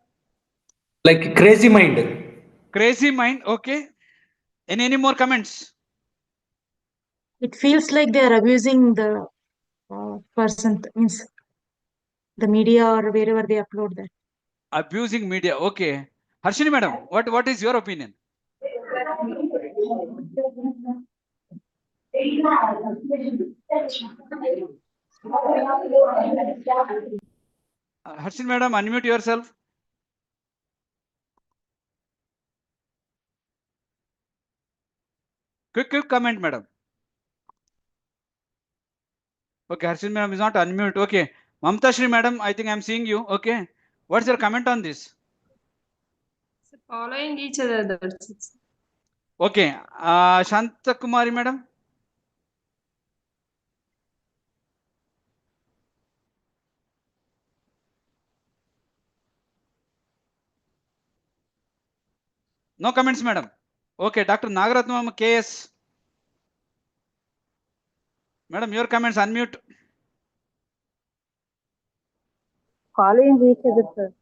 Like crazy mind. Crazy mind. Okay. Any more comments? It feels like they are abusing the person, means the media or wherever they upload that. Abusing media. Okay. Harshini madam, what is your opinion? Harshini madam, unmute yourself. Quick comment, madam. Okay, Harshini madam is not unmute. Okay. Mamta Shri madam, I think I'm seeing you. Okay. What's your comment on this? Following each other, that's it. Okay. Shanta Kumari madam? No comments, madam. Okay, Dr. Nagaratnam KS. Madam, your comments unmute. Following each other, sir.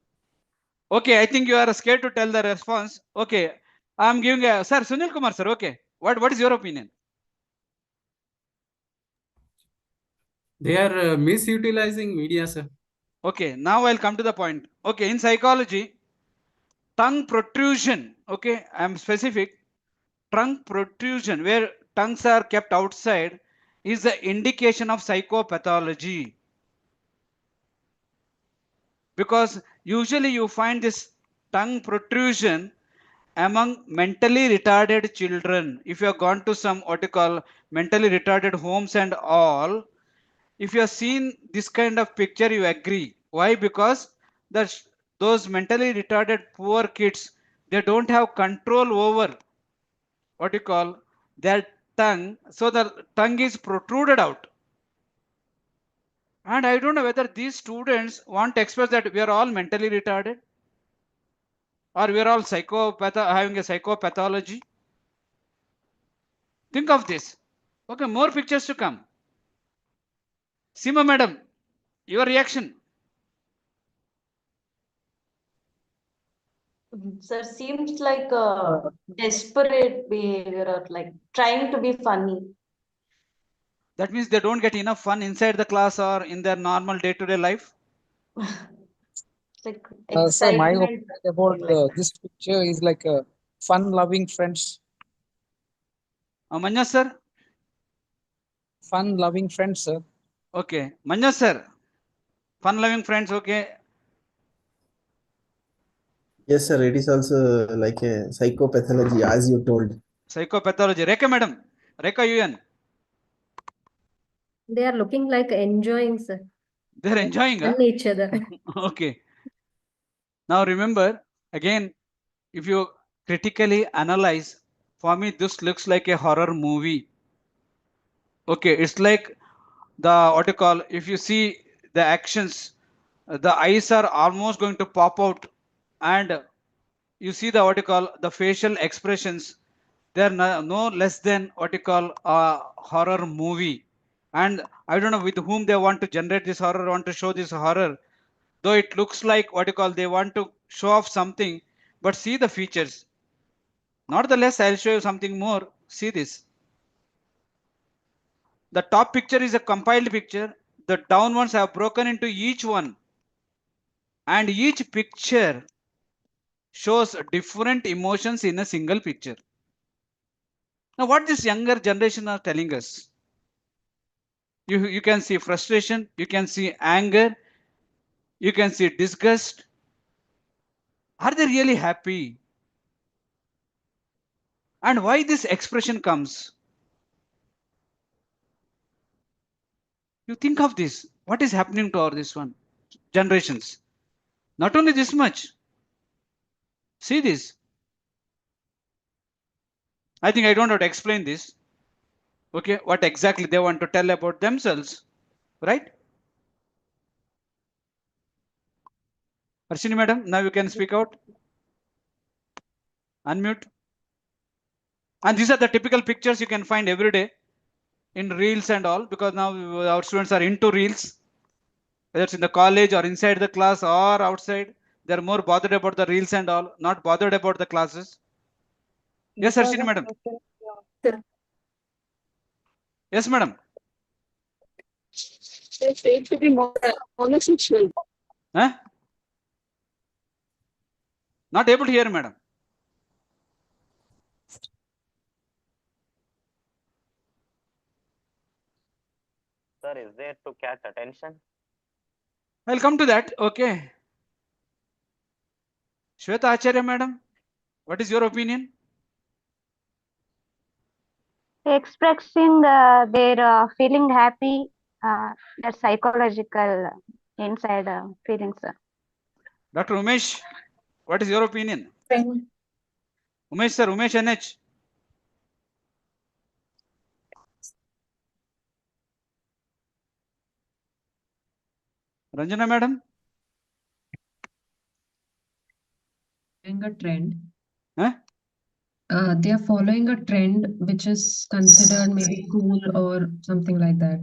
Okay, I think you are scared to tell the response. Okay, I'm giving a sir Sunil Kumar sir. Okay, what is your opinion? They are misutilizing media, sir. Okay, now I'll come to the point. Okay, in psychology, tongue protrusion. Okay, I'm specific. Tongue protrusion, where tongues are kept outside, is the indication of psychopathology. Because usually you find this tongue protrusion among mentally retarded children. If you have gone to some what you call mentally retarded homes and all, if you have seen this kind of picture, you agree. Why? Because those mentally retarded poor kids, they don't have control over what you call their tongue, so the tongue is protruded out. And I don't know whether these students want to express that we are all mentally retarded. or we are all having a psychopathology? Think of this. Okay, more pictures to come. Seema madam, your reaction? Sir, seems like a desperate behavior or like trying to be funny. That means they don't get enough fun inside the class or in their normal day-to-day life. It's like Sir, my excitement. opinion about like this picture is like a fun-loving friends. Manya sir? Fun-loving friends, sir. Okay. Manya sir, fun-loving friends, okay. Yes, sir. It is also like a psychopathology, as you told. Psychopathology. Rekha madam, Rekha UN. They are looking like enjoying, sir. They're enjoying, huh? And each other. Okay. Now remember, again, if you critically analyze, for me, this looks like a horror movie. Okay, it's like what you call, if you see the actions, the eyes are almost going to pop out, and you see what you call the facial expressions, they're no less than what you call a horror movie. And I don't know with whom they want to generate this horror, want to show this horror, though it looks like what you call they want to show off something, but see the features. Not the less, I'll show you something more. See this. The top picture is a compiled picture. The down ones have broken into each one, and each picture shows different emotions in a single picture. Now, what this younger generation are telling us? You can see frustration, you can see anger, you can see disgust. Are they really happy? And why this expression comes? You think of this. What is happening to all this one? Generations. Not only this much. See this. I think I don't have to explain this. Okay, what exactly they want to tell about themselves, right? Arshini madam, now you can speak out. Unmute. And these are the typical pictures you can find every day in reels and all, because now our students are into reels, whether it's in the college or inside the class or outside. They're more bothered about the reels and all, not bothered about the classes. Yes, Arshini madam. Yes, madam. They seem to be more homosexual. Huh? Not able to hear, madam. Sir, is there to catch attention? I'll come to that. Okay. Shweta Acharya, madam, what is your opinion? Expressing their feeling happy, their psychological inside feelings. Dr. Umesh, what is your opinion? Umesh sir, Umesh NH. Ranjana madam? A trend. Huh? They are following a trend which is considered maybe cool or something like that.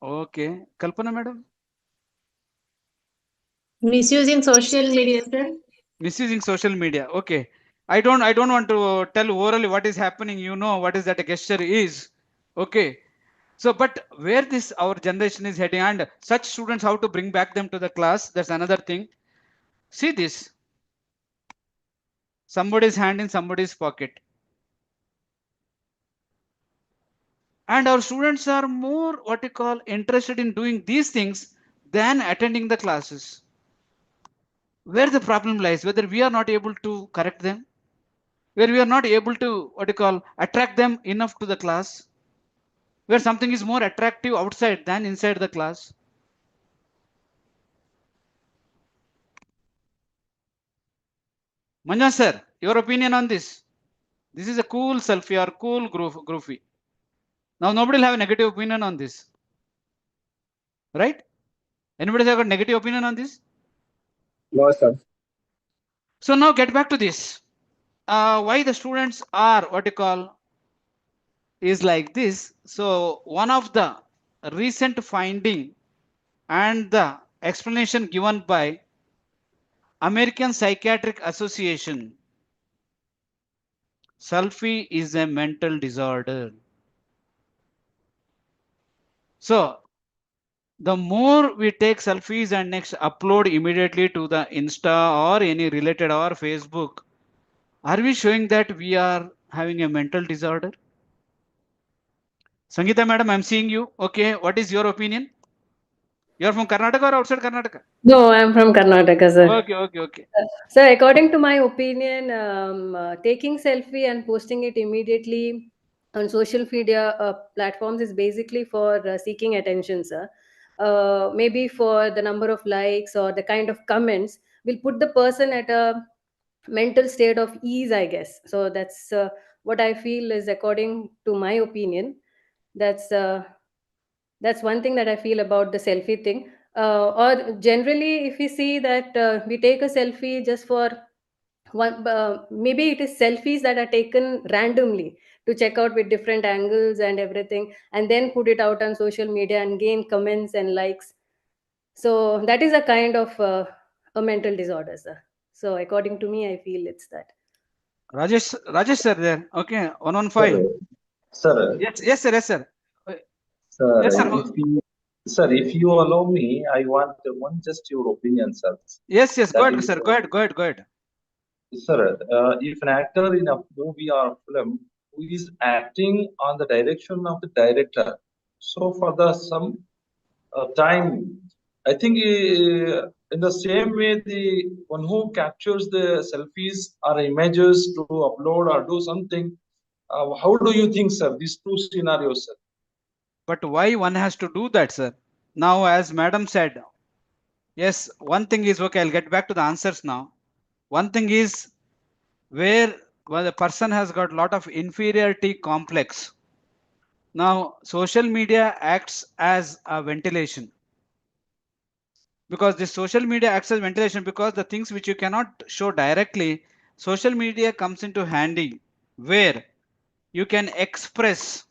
Okay. Kalpana madam? Misusing social media, sir. Misusing social media. Okay. I don't want to tell orally what is happening. You know what is that a gesture is. Okay. So, but where this our generation is heading, and such students, how to bring back them to the class, that's another thing. See this. Somebody's hand in somebody's pocket. And our students are more what you call interested in doing these things than attending the classes. Where the problem lies, whether we are not able to correct them, where we are not able to what you call attract them enough to the class, where something is more attractive outside than inside the class. Manja sir, your opinion on this? This is a cool selfie or cool groupie. Now nobody will have a negative opinion on this, right? Anybody have a negative opinion on this? No, sir. So now get back to this. Why the students are what you call is like this. So one of the recent finding and the explanation given by American Psychiatric Association, selfie is a mental disorder. So the more we take selfies and next upload immediately to the Insta or any related or Facebook, are we showing that we are having a mental disorder? Sangeeta madam, I'm seeing you. Okay, what is your opinion? You are from Karnataka or outside Karnataka? No, I'm from Karnataka, sir. Okay. So, according to my opinion, taking selfie and posting it immediately on social media platforms is basically for seeking attention, sir. Maybe for the number of likes or the kind of comments will put the person at a mental state of ease, I guess. So that's what I feel is according to my opinion. That's uh, that's one thing that I feel about the selfie thing. Or generally, if we see that we take a selfie just for one, maybe it is selfies that are taken randomly to check out with different angles and everything, and then put it out on social media and gain comments and likes. So that is a kind of a mental disorder, sir. So according to me, I feel it's that. Rajesh sir there. Okay, Sir, 115. sir, Yes sir, yes sir. sir, Yes sir. if you allow me, I want one just your opinion, sir. Yes, go That ahead, is, sir. Go ahead. sir, if an actor in a movie or film who is acting on the direction of the director, so for the some time, I think in the same way, the one who captures the selfies or images to upload or do something, how do you think, sir, these two scenarios, sir? But why one has to do that, sir? Now, as madam said, yes, one thing is okay. I'll get back to the answers now. One thing is where the person has got a lot of inferiority complex. Now, social media acts as a ventilation because the social media acts as ventilation because the things which you cannot show directly, social media comes into handy where you can express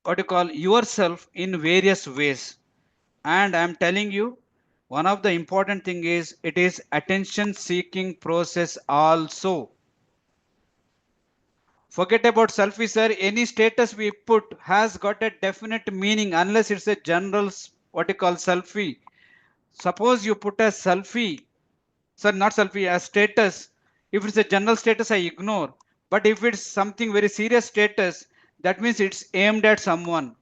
what you call yourself in various ways. And I'm telling you, one of the important thing is it is attention seeking process also. Forget about selfie, sir. Any status we put has got a definite meaning unless it's a general what you call selfie. Suppose you put a selfie, sir, not selfie, a status. If it's a general status, I ignore. But if it's something very serious status, that means it's aimed at someone.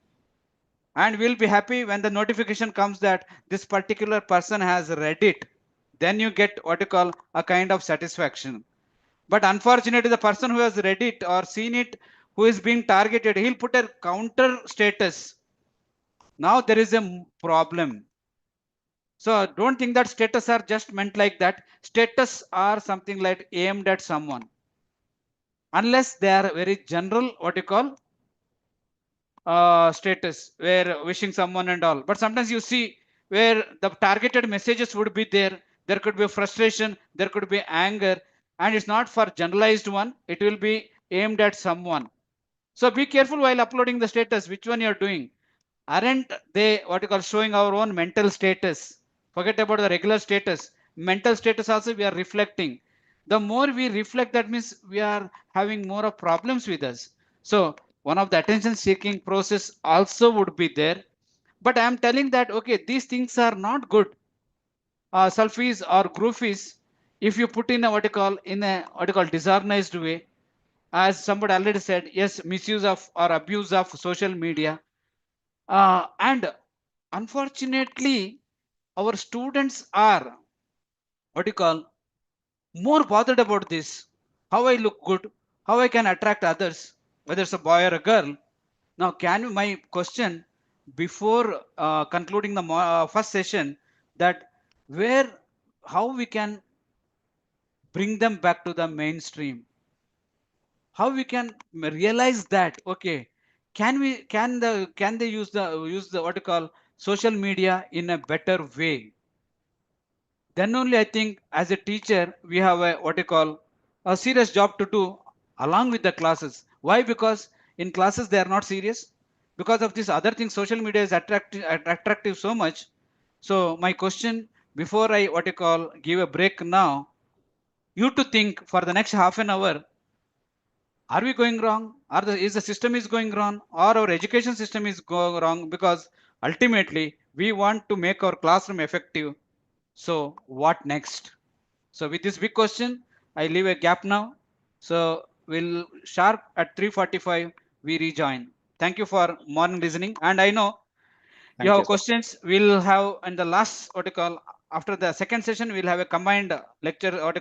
And we'll be happy when the notification comes that this particular person has read it. Then you get what you call a kind of satisfaction. But unfortunately, the person who has read it or seen it, who is being targeted, he'll put a counter status. Now there is a problem. So don't think that status are just meant like that. Status are something like aimed at someone. Unless they are very general, what you call status, where wishing someone and all. But sometimes you see where the targeted messages would be there. There could be frustration, there could be anger, and it's not for generalized one. It will be aimed at someone. So be careful while uploading the status, which one you're doing. Aren't they what you call showing our own mental status? Forget about the regular status. Mental status also we are reflecting. The more we reflect, that means we are having more of problems with us. So one of the attention seeking process also would be there. But I am telling that okay, these things are not good. Selfies or groupies, if you put in a what you call in a what you call disorganized way, as somebody already said, yes, misuse of or abuse of social media. And unfortunately, our students are what you call more bothered about this. How I look good, how I can attract others, whether it's a boy or a girl. Now, can you, my question before concluding the first session, that where, how we can bring them back to the mainstream, how we can realize that okay, can they use the what you call social media in a better way. then only I think as a teacher, we have a what you call a serious job to do along with the classes. Why? Because in classes they are not serious. Because of this other thing, social media is attractive so much. So my question before I what you call give a break now, you to think for the next half an hour, are we going wrong? Is the system is going wrong, or our education system is going wrong? Because ultimately we want to make our classroom effective. So what next? So with this big question, I leave a gap now. So we'll sharp at 3:45 we rejoin. Thank you for morning listening. And I know you have questions. We'll have in the last what you call after the second session we'll have a combined lecture what you call